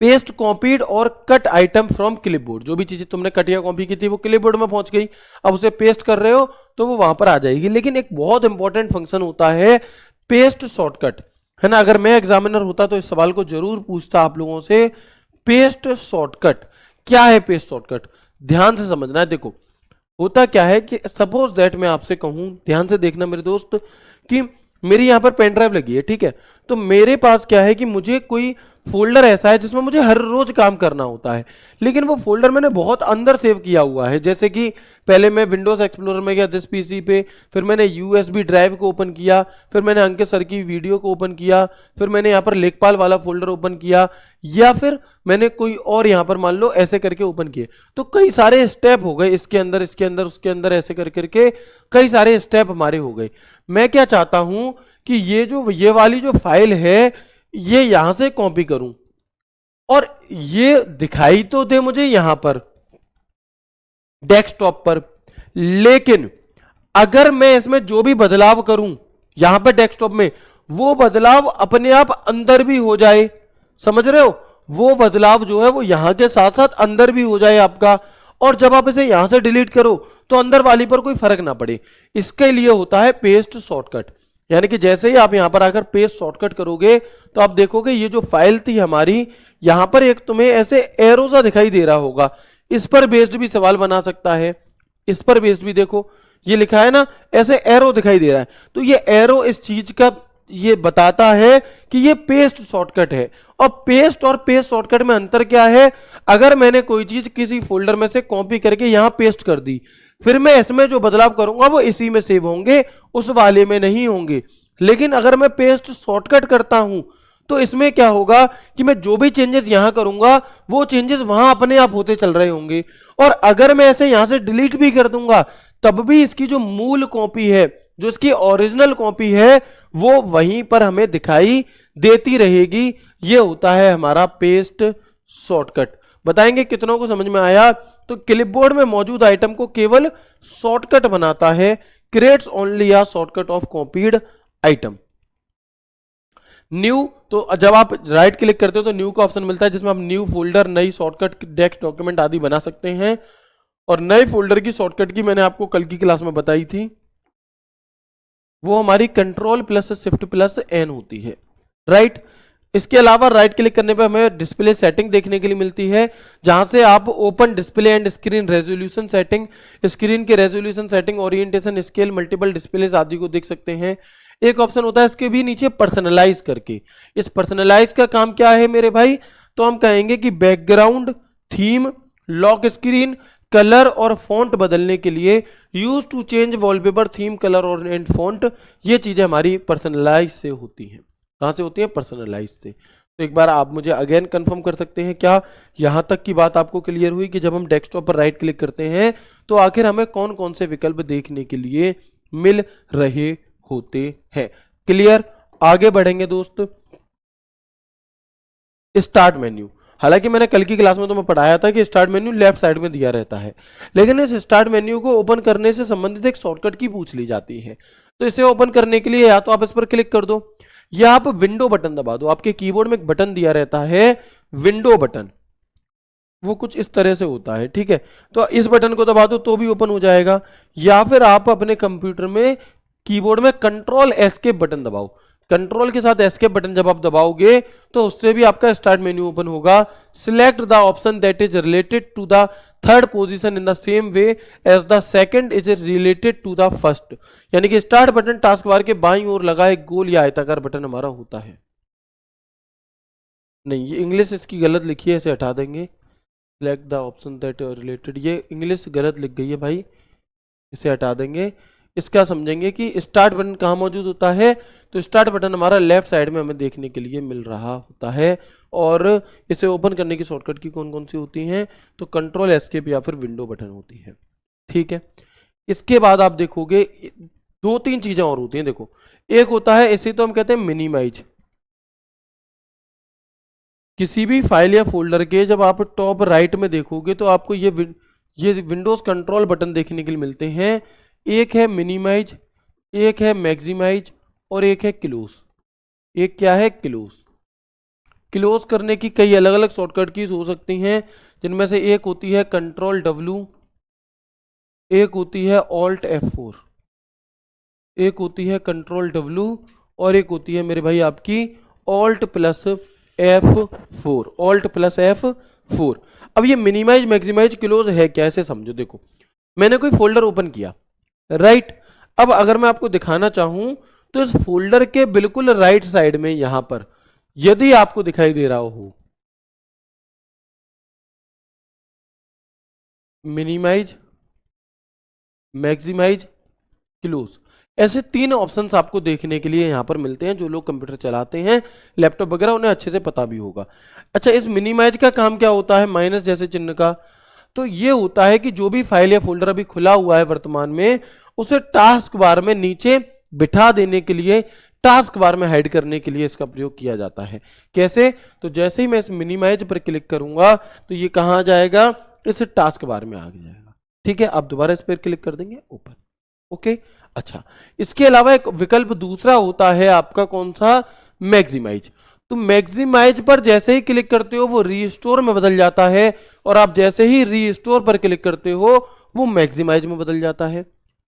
पेस्ट, कॉपीड और कट आइटम फ्रॉम क्लिपबोर्ड, जो भी चीजें तुमने कट या कॉपी की थी वो क्लिपबोर्ड में पहुंच गई, अब उसे पेस्ट कर रहे हो तो वो वहां पर आ जाएगी। लेकिन एक बहुत इंपॉर्टेंट फंक्शन होता है पेस्ट शॉर्टकट, है ना। अगर मैं एग्जामिनर होता तो इस सवाल को जरूर पूछता आप लोगों से, पेस्ट शॉर्टकट क्या है? पेस्ट शॉर्टकट ध्यान से समझना है। देखो होता क्या है कि सपोज दैट मैं आपसे कहूं, ध्यान से देखना मेरे दोस्त, कि मेरी यहां पर पेन ड्राइव लगी है। ठीक है, तो मेरे पास क्या है कि मुझे कोई फोल्डर ऐसा है जिसमें मुझे हर रोज काम करना होता है, लेकिन वो फोल्डर मैंने बहुत अंदर सेव किया हुआ है। जैसे कि पहले मैं विंडोज एक्सप्लोरर में गया दिस पीसी पे, फिर मैंने यूएसबी ड्राइव को ओपन किया, फिर मैंने अंकित सर की वीडियो को ओपन किया, फिर मैंने यहाँ पर लेखपाल वाला फोल्डर ओपन किया, या फिर मैंने कोई और यहाँ पर मान लो ऐसे करके ओपन किए। तो कई सारे स्टेप हो गए, इसके अंदर, इसके अंदर, उसके अंदर, ऐसे कर करके कई सारे स्टेप हमारे हो गए। मैं क्या चाहता हूं कि ये वाली जो फाइल है ये यहां से कॉपी करूं और ये दिखाई तो दे मुझे यहां पर डेस्कटॉप पर, लेकिन अगर मैं इसमें जो भी बदलाव करूं यहां पर डेस्कटॉप में, वो बदलाव अपने आप अंदर भी हो जाए। समझ रहे हो? वो बदलाव जो है वो यहां के साथ साथ अंदर भी हो जाए आपका, और जब आप इसे यहां से डिलीट करो तो अंदर वाली पर कोई फर्क ना पड़े। इसके लिए होता है पेस्ट शॉर्टकट। यानी कि जैसे ही आप यहां पर आकर पेस्ट शॉर्टकट करोगे तो आप देखोगे ये जो फाइल थी हमारी, यहां पर एक तुम्हें ऐसे एरो सा दिखाई दे रहा होगा, इस पर बेस्ड भी सवाल बना सकता है, इस पर बेस्ड भी देखो ये लिखा है ना, ऐसे एरो दिखाई दे रहा है। तो ये एरो इस चीज का ये बताता है कि ये पेस्ट शॉर्टकट है। और पेस्ट शॉर्टकट में अंतर क्या है? अगर मैंने कोई चीज किसी फोल्डर में से कॉपी करके यहां पेस्ट कर दी, फिर मैं इसमें जो बदलाव करूंगा वो इसी में सेव होंगे, उस वाले में नहीं होंगे। लेकिन अगर मैं पेस्ट शॉर्टकट करता हूं तो इसमें क्या होगा कि मैं जो भी चेंजेस यहां करूंगा वो चेंजेस वहां अपने आप होते चल रहे होंगे। और अगर मैं ऐसे यहां से डिलीट भी कर दूंगा तब भी इसकी जो मूल कॉपी है, जो इसकी ओरिजिनल कॉपी है, वो वहीं पर हमें दिखाई देती रहेगी। ये होता है हमारा पेस्ट शॉर्टकट। बताएंगे कितनों को समझ में आया? तो क्लिपबोर्ड में मौजूद आइटम को केवल शॉर्टकट बनाता है, creates only a shortcut of copied item. New, तो जब आप राइट क्लिक करते हो तो न्यू का ऑप्शन मिलता है जिसमें आप न्यू फोल्डर, नई शॉर्टकट, टेक्स्ट डॉक्यूमेंट आदि बना सकते हैं। और नए फोल्डर की शॉर्टकट की मैंने आपको कल की क्लास में बताई थी, वो हमारी control plus shift plus N होती है, राइट। इसके अलावा राइट क्लिक करने पे हमें डिस्प्ले सेटिंग देखने के लिए मिलती है, जहां से आप open display and screen resolution setting, screen के resolution setting, orientation, scale, multiple displays आदि को देख सकते हैं। एक ऑप्शन होता है इसके भी नीचे पर्सनलाइज करके। इस पर्सनलाइज का काम क्या है मेरे भाई? तो हम कहेंगे कि background, theme, lock screen, colour और फॉन्ट बदलने के लिए use to change wallpaper, theme, colour और एंड फॉन्ट, ये चीजें हमारी पर्सनलाइज से होती हैं। कहां से होती है? पर्सनलाइज से। तो एक बार आप मुझे अगेन कंफर्म कर सकते हैं क्या यहां तक की बात आपको क्लियर हुई कि जब हम डेस्कटॉप पर राइट क्लिक करते हैं तो आखिर हमें कौन कौन से विकल्प देखने के लिए मिल रहे होते हैं? क्लियर? आगे बढ़ेंगे दोस्त। स्टार्ट मेन्यू, हालांकि मैंने कल की क्लास में तुम्हें पढ़ाया था कि स्टार्ट मेन्यू लेफ्ट साइड में दिया रहता है, लेकिन इस स्टार्ट मेन्यू को ओपन करने से संबंधित एक शॉर्टकट की पूछ ली जाती है। तो इसे ओपन करने के लिए या तो आप इस पर क्लिक कर दो या आप विंडो बटन दबा दो। आपके कीबोर्ड में एक बटन दिया रहता है विंडो बटन, वो कुछ इस तरह से होता है, ठीक है। तो इस बटन को दबा दो तो भी ओपन हो जाएगा, या फिर आप अपने कंप्यूटर में कीबोर्ड में कंट्रोल एस्केप बटन दबाओ। कंट्रोल के साथ एस्केप बटन जब आप दबाओगे तो उससे भी आपका स्टार्ट मेन्यू ओपन होगा। Select the option that is related to the third position in the same way as the second is related to the first. यानी कि स्टार्ट बटन टास्क बार के बाईं ओर लगा एक गोल या आयताकार बटन हमारा होता है। नहीं, ये इंग्लिश इसकी गलत लिखी है, इसे हटा देंगे। Select the option that related, ये इंग्लिश गलत लिख गई है भाई, इसे हटा देंगे। इसका समझेंगे कि स्टार्ट बटन कहाँ मौजूद होता है। तो स्टार्ट बटन हमारा लेफ्ट साइड में हमें देखने के लिए मिल रहा होता है। और इसे ओपन करने की शॉर्टकट की कौन कौन सी होती हैं? तो कंट्रोल एस्केप या फिर विंडो बटन होती है, ठीक है। इसके बाद आप देखोगे दो तीन चीजें और होती हैं। देखो, एक होता है, इसे तो हम कहते हैं मिनिमाइज। किसी भी फाइल या फोल्डर के जब आप टॉप राइट में देखोगे तो आपको ये विंडोज कंट्रोल बटन देखने के लिए मिलते हैं। एक है मिनिमाइज, एक है मैक्सिमाइज और एक है क्लोज। एक क्या है? क्लोज। क्लोज करने की कई अलग अलग शॉर्टकट कीज हो सकती हैं, जिनमें से एक होती है कंट्रोल W, एक होती है ऑल्ट F4, एक होती है कंट्रोल W और एक होती है मेरे भाई आपकी alt plus F4, alt plus F4। अब ये मिनिमाइज, मैक्सिमाइज, क्लोज है क्या, ऐसे समझो। देखो, मैंने कोई फोल्डर ओपन किया, राइट। अब अगर मैं आपको दिखाना चाहूं तो इस फोल्डर के बिल्कुल राइट साइड में यहां पर यदि आपको दिखाई दे रहा हो मिनिमाइज, मैक्सिमाइज, क्लोज, ऐसे तीन ऑप्शंस आपको देखने के लिए यहां पर मिलते हैं। जो लोग कंप्यूटर चलाते हैं, लैपटॉप वगैरह, उन्हें अच्छे से पता भी होगा। अच्छा, इस मिनिमाइज का काम क्या होता है? माइनस जैसे चिन्ह का। तो ये होता है कि जो भी फाइल या फोल्डर अभी खुला हुआ है वर्तमान में, उसे टास्क बार में नीचे बिठा देने के लिए, टास्क बार में हाइड करने के लिए इसका प्रयोग किया जाता है। कैसे? तो जैसे ही मैं इस मिनिमाइज पर क्लिक करूंगा तो ये कहां आ जाएगा? इस टास्क बार में आ जाएगा। ठीक है, आप दोबारा इस पर क्लिक कर देंगे, ओपन। ओके। अच्छा, इसके अलावा एक विकल्प दूसरा होता है आपका, कौन सा? मैक्सिमाइज। तो मैक्सिमाइज पर जैसे ही क्लिक करते हो वो रीस्टोर में बदल जाता है, और आप जैसे ही रीस्टोर पर क्लिक करते हो वो मैक्सिमाइज में बदल जाता है।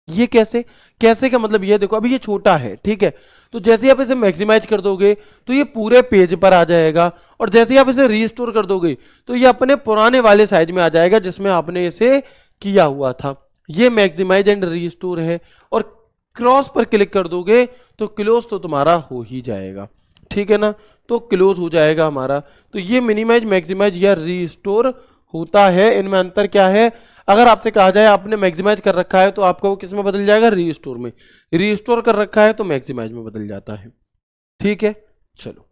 ये कैसे? कैसे का मतलब ये देखो, अभी ये छोटा है, ठीक है, तो जैसे ही आप इसे मैक्सिमाइज कर दोगे तो ये पूरे पेज पर आ जाएगा, और जैसे ही आप इसे रीस्टोर कर दोगे तो ये अपने पुराने वाले साइज में आ जाएगा जिसमें आपने इसे किया हुआ था। ये मैक्सिमाइज एंड रीस्टोर है। और क्रॉस पर क्लिक कर दोगे तो क्लोज तो तुम्हारा हो ही जाएगा, ठीक है ना, तो क्लोज हो जाएगा हमारा। तो ये मिनिमाइज, मैक्सिमाइज या रीस्टोर होता है। इनमें अंतर क्या है? अगर आपसे कहा जाए आपने मैक्सिमाइज कर रखा है तो आपका वो किस में बदल जाएगा? रीस्टोर में। रीस्टोर कर रखा है तो मैक्सिमाइज में बदल जाता है। ठीक है, चलो।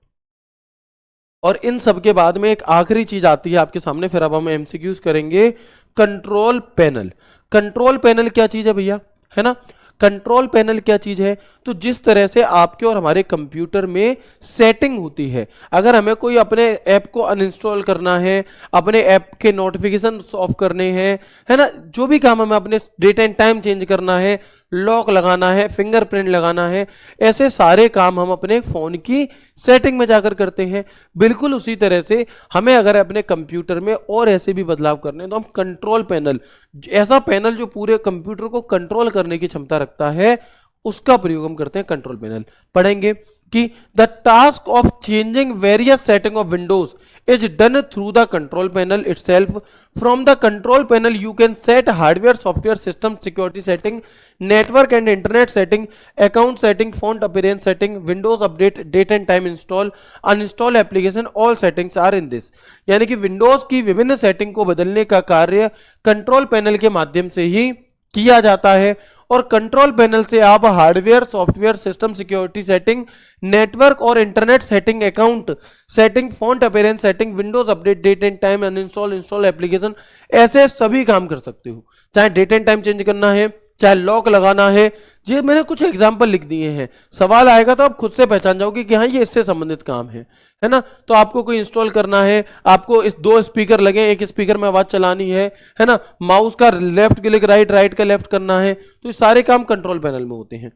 और इन सब के बाद में एक आखिरी चीज आती है आपके सामने, फिर अब हम एमसीक्यूज करेंगे। Control panel. कंट्रोल पैनल क्या चीज है भैया? है ना, कंट्रोल पैनल क्या चीज है? तो जिस तरह से आपके और हमारे कंप्यूटर में सेटिंग होती है, अगर हमें कोई अपने ऐप को अनइंस्टॉल करना है, अपने ऐप के नोटिफिकेशन ऑफ करने हैं, है ना, जो भी काम हमें अपने डेट एंड टाइम चेंज करना है, लॉक लगाना है, फिंगरप्रिंट लगाना है, ऐसे सारे काम हम अपने फोन की सेटिंग में जाकर करते हैं। बिल्कुल उसी तरह से हमें अगर अपने कंप्यूटर में और ऐसे भी बदलाव करने हैं तो हम कंट्रोल पैनल, ऐसा पैनल जो पूरे कंप्यूटर को कंट्रोल करने की क्षमता रखता है, उसका प्रयोग हम करते हैं। कंट्रोल पैनल पढ़ेंगे कि the task of changing various setting of Windows is done through the control panel itself. From the control panel you can set hardware, software, system security setting, network and internet setting, account setting, font appearance setting, windows update, date and time install, uninstall application, all settings are in this. यानी कि Windows की विभिन्न setting को बदलने का कार्य control panel के माध्यम से ही किया जाता है। और कंट्रोल पैनल से आप hardware, software, system security setting, network और internet setting, account setting, font appearance setting, Windows update, date and time, uninstall, install application, ऐसे सभी काम कर सकते हो। चाहे डेट एंड टाइम चेंज करना है, चाहे लॉक लगाना है। ये मैंने कुछ एग्जांपल लिख दिए हैं, सवाल आएगा तो आप खुद से पहचान जाओगे कि हाँ ये इससे संबंधित काम है ना। तो आपको कोई इंस्टॉल करना है, आपको इस 2 स्पीकर लगे, एक स्पीकर में आवाज चलानी है ना, माउस का लेफ्ट क्लिक राइट, राइट का लेफ्ट करना है, तो ये सारे काम कंट्रोल पैनल में होते हैं।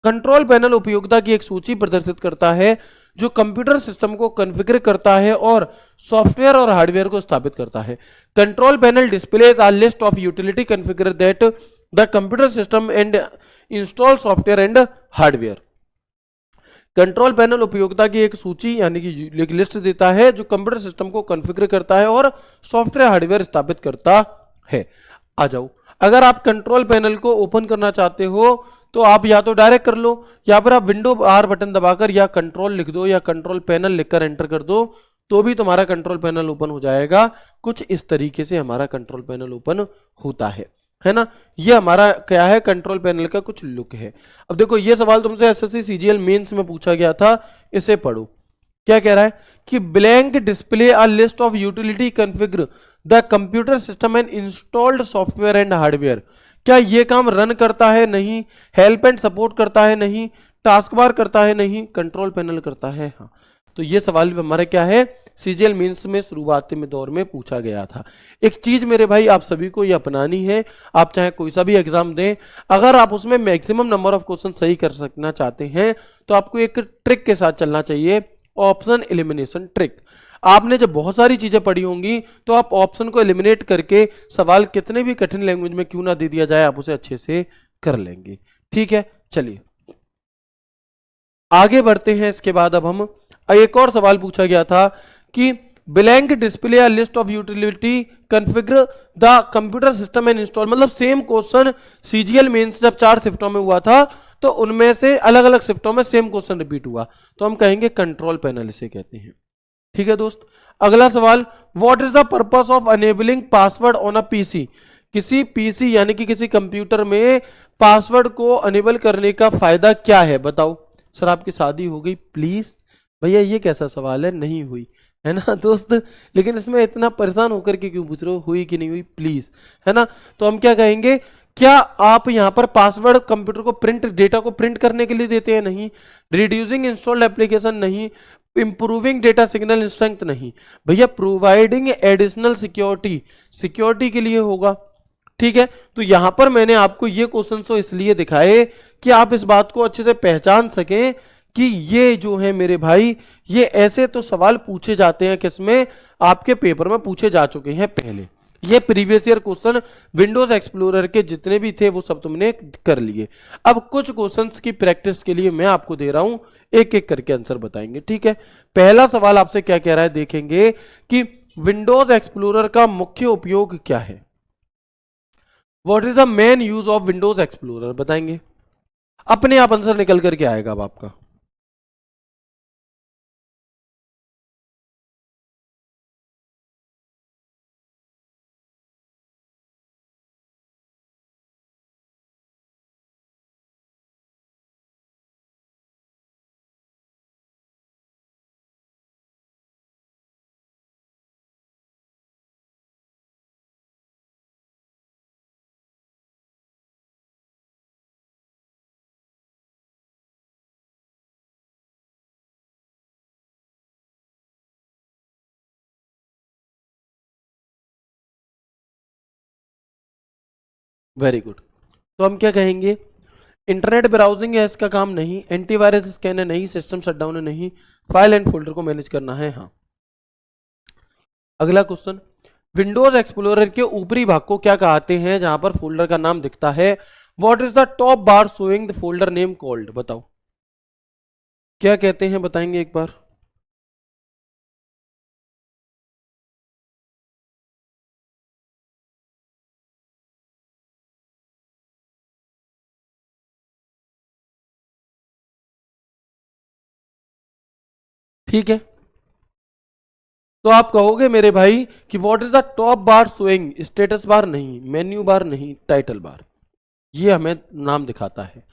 कंट्रोल पैनल उपयोगिता की एक सूची प्रदर्शित करता है जो कंप्यूटर सिस्टम को कॉन्फ़िगर करता है और सॉफ्टवेयर और हार्डवेयर को स्थापित करता है। Control panel displays a list of utility configure that the computer system and install software and hardware. Control panel उपयोगिता की एक सूची यानी कि एक लिस्ट देता है जो कंप्यूटर सिस्टम को कॉन्फ़िगर करता है और सॉफ्टवेयर हार्डवेयर स्थापित करता है। आ जाओ, अगर आप कंट्रोल पैनल को ओपन करना चाहते हो तो आप या तो डायरेक्ट कर लो, या फिर आप विंडो आर बटन दबाकर या कंट्रोल लिख दो या कंट्रोल पैनल लिखकर एंटर कर दो, तो भी तुम्हारा कंट्रोल पैनल ओपन हो जाएगा। कुछ इस तरीके से हमारा कंट्रोल पैनल ओपन होता है ना। ये हमारा क्या है? कंट्रोल पैनल का कुछ लुक है। अब देखो, ये सवाल तुमसे एसएससी सीजीएल मेंस में पूछा गया था, इसे पढ़ो। क्या कह रहा है कि blank display a list of utility configure the computer system and installed software and hardware. क्या ये काम रन करता है? नहीं। हेल्प एंड सपोर्ट करता है? नहीं। टास्क बार करता है? नहीं। कंट्रोल पैनल करता है? हाँ। तो ये सवाल भी हमारा क्या है? सीजीएल मेंस में शुरुआती में दौर में पूछा गया था। एक चीज मेरे भाई आप सभी को ये अपनानी है, आप चाहे कोई सा भी एग्जाम दें, अगर आप उसमें मैक्सिमम नंबर ऑफ क्वेश्चन सही कर सकना चाहते हैं तो आपको एक ट्रिक के साथ चलना चाहिए, ऑप्शन एलिमिनेशन ट्रिक। आपने जब बहुत सारी चीजें पढ़ी होंगी तो आप ऑप्शन को एलिमिनेट करके सवाल कितने भी कठिन लैंग्वेज में क्यों ना दे दिया जाए, आप उसे अच्छे से कर लेंगे। ठीक है, चलिए आगे बढ़ते हैं। इसके बाद अब हम एक और सवाल पूछा गया था कि ब्लैंक डिस्प्ले या list of utility configure the computer system and install, मतलब सेम क्वेश्चन सीजीएल मेंस जब 4 शिफ्टों में हुआ था तो उनमें से अलग अलग शिफ्टों में सेम क्वेश्चन रिपीट हुआ, तो हम कहेंगे कंट्रोल पैनल इसे कहते हैं। ठीक है दोस्त, अगला सवाल, what is the purpose of enabling password on a PC? किसी पीसी यानी कि किसी कंप्यूटर में पासवर्ड को अनेबल करने का फायदा क्या है, बताओ। सर आपकी शादी हो गई, प्लीज भैया ये कैसा सवाल है, नहीं हुई है ना दोस्त, लेकिन इसमें इतना परेशान होकर के क्यों पूछ रहे हो, हुई कि नहीं हुई, प्लीज, है ना। तो हम क्या कहेंगे, क्या आप यहां पर पासवर्ड कंप्यूटर को प्रिंट, डेटा को प्रिंट करने के लिए देते हैं, नहीं। रिड्यूसिंग इंस्टॉल्ड एप्लीकेशन, नहीं। इंप्रूविंग डेटा सिग्नल स्ट्रेंथ, नहीं। भैया प्रोवाइडिंग एडिशनल सिक्योरिटी, सिक्योरिटी के लिए होगा। ठीक है, तो यहां पर मैंने आपको ये क्वेश्चन तो इसलिए दिखाए कि आप इस बात को अच्छे से पहचान सकें कि ये जो है मेरे भाई, ये ऐसे तो सवाल पूछे जाते हैं किसमें, आपके पेपर में पूछे जा चुके हैं पहले। ये previous year question Windows Explorer के जितने भी थे वो सब तुमने कर लिए। अब कुछ क्वेश्चंस की प्रैक्टिस के लिए मैं आपको दे रहा हूं, एक एक करके आंसर बताएंगे। ठीक है, पहला सवाल आपसे क्या कह रहा है, देखेंगे कि विंडोज एक्सप्लोरर का मुख्य उपयोग क्या है। What is the main use of Windows explorer, बताएंगे। अपने आप आंसर निकल करके आएगा अब आपका। वेरी गुड, तो हम क्या कहेंगे, इंटरनेट ब्राउजिंग है इसका काम, नहीं। एंटीवायरस स्कैन है, नहीं। सिस्टम शटडाउन है, नहीं। फाइल एंड फोल्डर को मैनेज करना है, हाँ। अगला क्वेश्चन, विंडोज एक्सप्लोरर के ऊपरी भाग को क्या कहते हैं जहां पर फोल्डर का नाम दिखता है। What is the top bar showing the folder name called, बताओ क्या कहते हैं, बताएंगे एक बार। ठीक है, तो आप कहोगे मेरे भाई कि what is the top bar showing, status bar नहीं, मेन्यू बार नहीं, टाइटल बार, ये हमें नाम दिखाता है।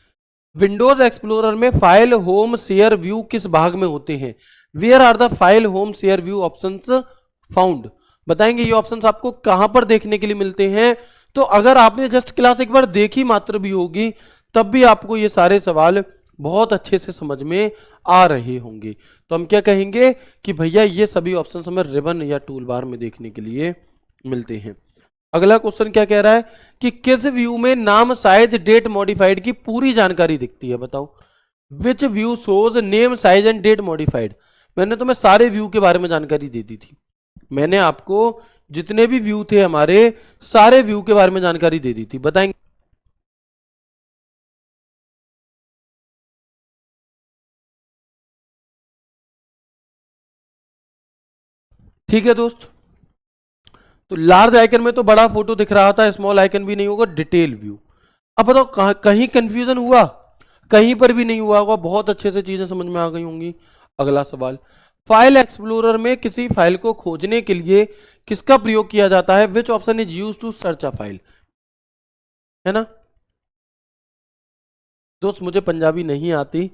विंडोज एक्सप्लोरर में फाइल होम शेयर व्यू किस भाग में होते हैं। Where are the file home share view options found, बताएंगे ये ऑप्शंस आपको कहां पर देखने के लिए मिलते हैं। तो अगर आपने जस्ट क्लास एक बार देखी मात्र भी होगी, तब भी आपको ये सारे सवाल बहुत अच्छे से समझ में आ रहे होंगे। तो हम क्या कहेंगे कि भैया ये सभी ऑप्शंस हमें रिबन या टूल बार में देखने के लिए मिलते हैं। अगला क्वेश्चन क्या कह रहा है कि किस व्यू में नाम साइज डेट मॉडिफाइड की पूरी जानकारी दिखती है, बताओ। Which view shows name size and date modified, मैंने तुम्हें सारे व्यू के बारे में जानकारी दे दी थी। मैंने आपको जितने भी व्यू थे हमारे, सारे व्यू के बारे में जानकारी दे दी थी, बताएंगे। ठीक है दोस्त, तो लार्ज आइकन में तो बड़ा फोटो दिख रहा था, स्मॉल आइकन भी नहीं होगा, डिटेल व्यू। अब बताओ कहीं कंफ्यूजन हुआ, कहीं पर भी नहीं हुआ होगा, बहुत अच्छे से चीजें समझ में आ गई होंगी। अगला सवाल, फाइल एक्सप्लोरर में किसी फाइल को खोजने के लिए किसका प्रयोग किया जाता है। Which option is use to search a file, है ना। दोस्त मुझे पंजाबी नहीं आती,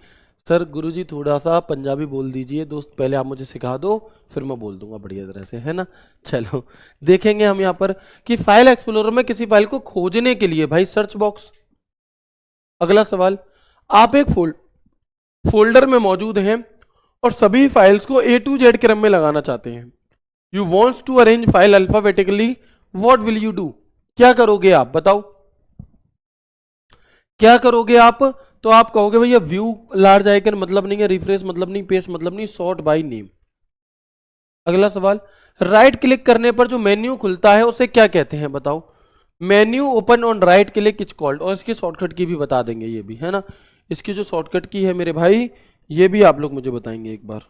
सर गुरुजी थोड़ा सा पंजाबी बोल दीजिए दोस्त, पहले आप मुझे सिखा दो, फिर मैं बोल दूंगा बढ़िया तरह से, है ना। चलो देखेंगे हम यहाँ पर कि फाइल एक्सप्लोरर में किसी फाइल को खोजने के लिए, भाई सर्च बॉक्स। अगला सवाल, आप एक फोल्डर में मौजूद हैं और सभी फाइल्स को ए टू जेड क्रम में लगाना चाहते हैं। You wants to arrange file alphabetically, what will you do, क्या करोगे आप, बताओ क्या करोगे आप। तो आप कहोगे भैया व्यू लार्ज आइकन मतलब नहीं है, रिफ्रेश मतलब नहीं, पेस्ट मतलब नहीं, सॉर्ट बाय नेम। अगला सवाल, राइट क्लिक करने पर जो मेन्यू खुलता है उसे क्या कहते हैं, बताओ। Menu open on right click is called, और इसकी शॉर्टकट की भी बता देंगे, ये भी है ना। इसकी जो शॉर्टकट की है मेरे भाई, ये भी आप लोग मुझे बताएंगे एक बार।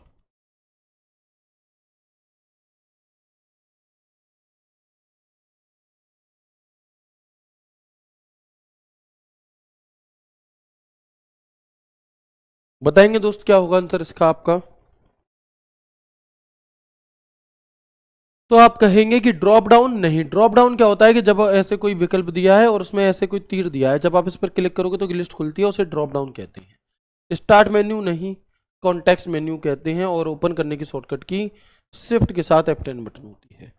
बताएंगे दोस्त क्या होगा आंसर इसका आपका? तो आप कहेंगे कि ड्रॉप डाउन नहीं। ड्रॉप डाउन क्या होता है कि जब ऐसे कोई विकल्प दिया है और उसमें ऐसे कोई तीर दिया है, जब आप इस पर क्लिक करोगे तो लिस्ट खुलती है, उसे ड्रॉप डाउन कहते हैं। स्टार्ट मेन्यू नहीं, कॉन्टेक्स्ट मेन्यू कहते हैं। और ओपन करने की शॉर्टकट की शिफ्ट के साथ F10 बटन होती है।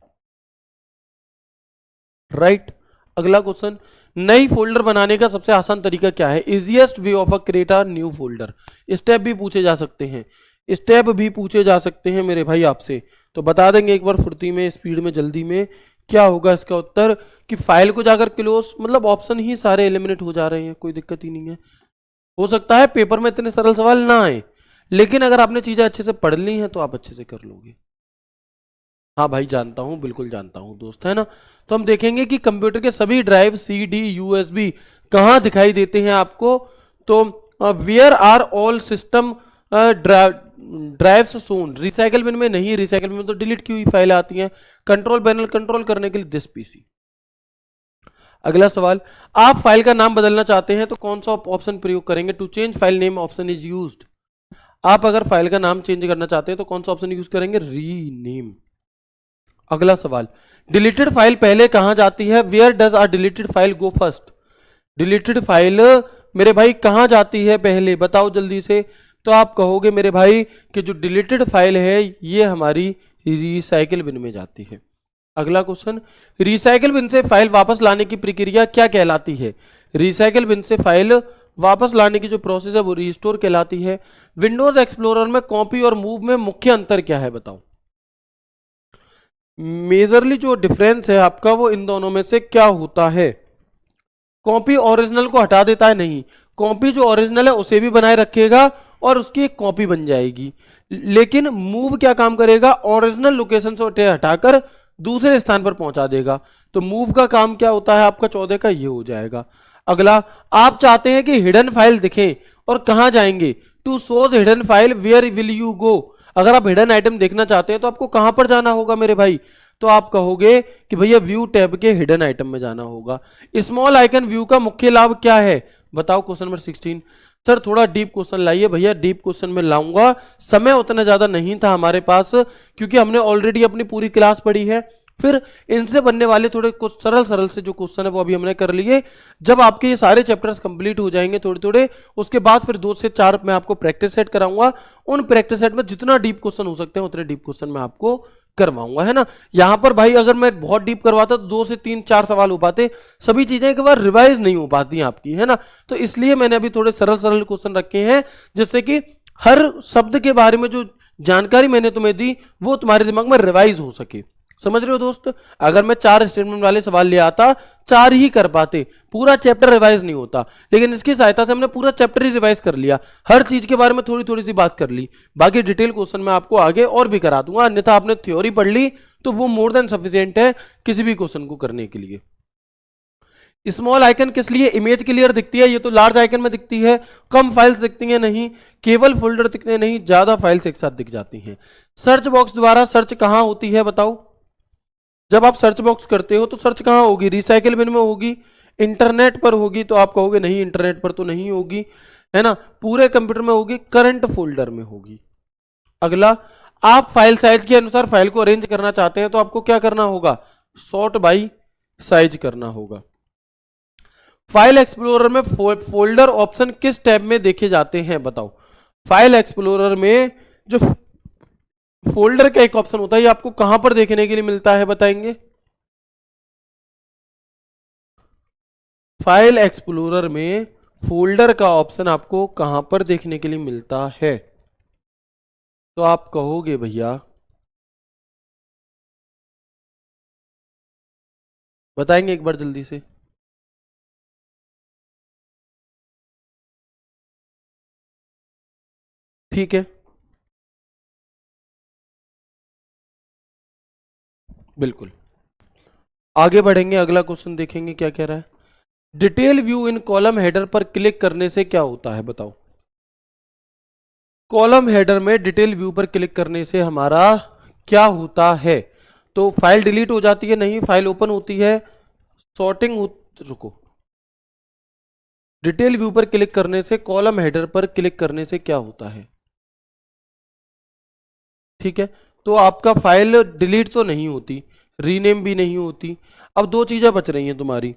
राइट। अगला क्वेश्चन, नई फोल्डर बनाने का सबसे आसान तरीका क्या है? Easiest way of a create a new folder. Step भी पूछे जा सकते हैं, स्टेप भी पूछे जा सकते हैं मेरे भाई आपसे। तो बता देंगे एक बार फुर्ती में, स्पीड में, जल्दी में। क्या होगा इसका उत्तर कि फाइल को जाकर क्लोज, मतलब ऑप्शन ही सारे एलिमिनेट हो जा रहे हैं, कोई दिक्कत ही नहीं है। हो सकता है पेपर में इतने सरल सवाल ना आए, लेकिन अगर आपने चीजें अच्छे से पढ़ ली हैं तो आप अच्छे से कर लोगे। हाँ भाई जानता हूँ, बिल्कुल जानता हूँ दोस्त, है ना। तो हम देखेंगे कि कंप्यूटर के सभी ड्राइव CD USB कहाँ दिखाई देते हैं आपको। तो where are all system drives shown? Recycle bin में नहीं, रिसाइकल बिन में तो डिलीट की हुई फाइल आती हैं। कंट्रोल पैनल कंट्रोल करने के लिए दिस PC। अगला सवाल, आप फाइल का नाम बदलना चाहते हैं तो कौन सा ऑप्शन प्रयोग करेंगे? To change file name option is used. आप अगर फाइल का नाम चेंज करना चाहते हैं तो कौन सा ऑप्शन यूज करेंगे? रीनेम। अगला सवाल, डिलीटेड फाइल पहले कहां जाती है? Where does a deleted file go first? Deleted file मेरे भाई कहां जाती है पहले, बताओ जल्दी से। तो आप कहोगे मेरे भाई कि जो डिलीटेड फाइल है ये हमारी रिसाइकिल बिन में जाती है। अगला क्वेश्चन, रिसाइकिल बिन से फाइल वापस लाने की प्रक्रिया क्या कहलाती है? रिसाइकिल बिन से फाइल वापस लाने की जो प्रोसेस है वो रिस्टोर कहलाती है। विंडोज एक्सप्लोरर में कॉपी और मूव में मुख्य अंतर क्या है, बताओ। मेजरली जो डिफरेंस है आपका वो इन दोनों में से क्या होता है? कॉपी ओरिजिनल को हटा देता है, नहीं, कॉपी जो ओरिजिनल है उसे भी बनाए रखेगा और उसकी एक कॉपी बन जाएगी। लेकिन मूव क्या काम करेगा? ओरिजिनल लोकेशन से हटाकर दूसरे स्थान पर पहुंचा देगा। तो मूव का काम क्या होता है आपका 14 का, ये हो जाएगा। अगला, आप चाहते हैं कि हिडन फाइल दिखे और कहां जाएंगे? To shows hidden file where will you go? अगर आप हिडन आइटम देखना चाहते हैं तो आपको कहां पर जाना होगा मेरे भाई? तो आप कहोगे कि भैया व्यू टैब के हिडन आइटम में जाना होगा। स्मॉल आइकन व्यू का मुख्य लाभ क्या है, बताओ। Question number 16। सर थोड़ा डीप क्वेश्चन लाइए भैया, डीप क्वेश्चन में लाऊंगा, समय उतना ज्यादा नहीं था हमारे पास क्योंकि हमने ऑलरेडी अपनी पूरी क्लास पढ़ी है। फिर इनसे बनने वाले थोड़े कुछ सरल सरल से जो क्वेश्चन है वो अभी हमने कर लिए। जब आपके ये सारे चैप्टर्स कंप्लीट हो जाएंगे थोड़े थोड़े, उसके बाद फिर 2 से 4 मैं आपको प्रैक्टिस सेट कराऊंगा। उन प्रैक्टिस सेट में जितना डीप क्वेश्चन हो सकते हैं उतने डीप क्वेश्चन मैं आपको करवाऊंगा, है ना। यहां पर भाई अगर मैं बहुत डीप करवाता तो 2 से 3 4 सवाल हो पाते, सभी चीजें एक बार रिवाइज नहीं हो पाती आपकी, है ना। तो इसलिए मैंने अभी थोड़े सरल सरल क्वेश्चन रखे हैं, जिससे कि हर शब्द के बारे में जो जानकारी मैंने तुम्हें दी वो तुम्हारे दिमाग में रिवाइज हो सके। समझ रहे हो दोस्त? अगर मैं 4 स्टेटमेंट वाले सवाल ले आता, 4 ही कर पाते, पूरा चैप्टर रिवाइज नहीं होता। लेकिन इसकी सहायता से हमने पूरा चैप्टर ही रिवाइज कर लिया, हर चीज के बारे में थोड़ी थोड़ी सी बात कर ली। बाकी डिटेल क्वेश्चन मैं आपको आगे और भी करा दूंगा, अन्यथा आपने थ्योरी पढ़ ली तो वो मोर देन सफिशिएंट है किसी भी क्वेश्चन को करने के लिए। स्मॉल आइकन किस लिए? इमेज क्लियर दिखती है, ये तो लार्ज आइकन में दिखती है। कम फाइल्स दिखती हैं, नहीं। केवल फोल्डर दिखते हैं, नहीं, ज्यादा फाइल्स एक साथ दिख जाती हैं। सर्च बॉक्स द्वारा सर्च कहां होती है, बताओ। जब आप सर्च बॉक्स करते हो तो सर्च कहां होगी? रिसाइकिल बिन में होगी, इंटरनेट पर होगी। तो आप कहोगे नहीं, इंटरनेट पर तो नहीं होगी, है ना। पूरे कंप्यूटर में होगी, करंट फोल्डर में होगी। अगला, आप फाइल साइज के अनुसार फाइल को अरेंज करना चाहते हैं तो आपको क्या करना होगा? सॉर्ट बाय साइज करना होगा। फाइल एक्सप्लोरर में फोल्डर ऑप्शन किस टैब में देखे जाते हैं, बताओ। फाइल एक्सप्लोरर में जो फोल्डर का एक ऑप्शन होता है ये आपको कहां पर देखने के लिए मिलता है, बताएंगे। फाइल एक्सप्लोरर में फोल्डर का ऑप्शन आपको कहां पर देखने के लिए मिलता है? तो आप कहोगे भैया, बताएंगे एक बार जल्दी से। ठीक है, बिल्कुल। आगे बढ़ेंगे, अगला क्वेश्चन देखेंगे क्या कह रहा है। डिटेल व्यू इन कॉलम हेडर पर क्लिक करने से क्या होता है, बताओ। कॉलम हेडर में डिटेल व्यू पर क्लिक करने से हमारा क्या होता है? तो फाइल डिलीट हो जाती है, नहीं, फाइल ओपन होती है। सॉर्टिंग रुको, डिटेल व्यू पर क्लिक करने से, कॉलम हेडर पर क्लिक करने से क्या होता है? ठीक है, तो आपका फाइल डिलीट तो नहीं होती, रीनेम भी नहीं होती। अब दो चीजें बच रही हैं तुम्हारी,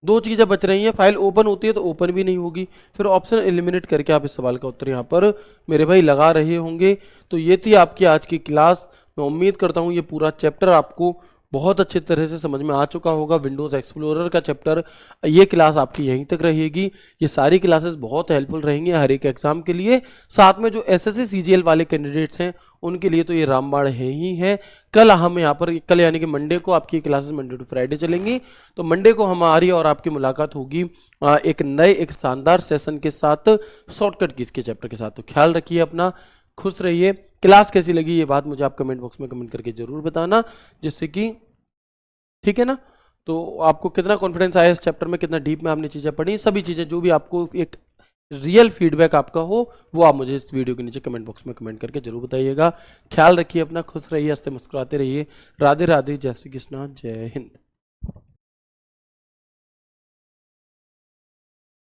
दो चीजें बच रही हैं। फाइल ओपन होती है तो ओपन भी नहीं होगी। फिर ऑप्शन एलिमिनेट करके आप इस सवाल का उत्तर यहाँ पर मेरे भाई लगा रहे होंगे। तो ये थी आपकी आज की क्लास। मैं उम्मीद करता हूँ ये पूरा चैप्टर आपको बहुत अच्छे तरह से समझ में आ चुका होगा। विंडोज़ एक्सप्लोरर का चैप्टर, ये क्लास आपकी यहीं तक रहेगी। ये सारी क्लासेस बहुत हेल्पफुल रहेंगी हर एक एग्जाम के लिए। साथ में जो एसएससी सीजीएल वाले कैंडिडेट्स हैं उनके लिए तो ये रामबाण है ही है। कल हम यहाँ पर, कल यानी कि मंडे को आपकी क्लासेस मंडे टू फ्राइडे चलेंगी। तो मंडे को हमारी और आपकी मुलाकात होगी एक नए, एक शानदार सेशन के साथ, शॉर्टकट कीज के चैप्टर के साथ। तो ख्याल रखिए अपना, खुश रहिए। क्लास कैसी लगी ये बात मुझे आप कमेंट बॉक्स में कमेंट करके जरूर बताना, जिससे कि, ठीक है ना, तो आपको कितना कॉन्फिडेंस आया इस चैप्टर में, कितना डीप में आपने चीज़ें पढ़ी, सभी चीज़ें जो भी आपको एक रियल फीडबैक आपका हो वो आप मुझे इस वीडियो के नीचे कमेंट बॉक्स में कमेंट करके जरूर बताइएगा। ख्याल रखिए अपना, खुश रहिए, हंसते मुस्कुराते रहिए। राधे राधे, जय श्री कृष्णा, जय हिंद।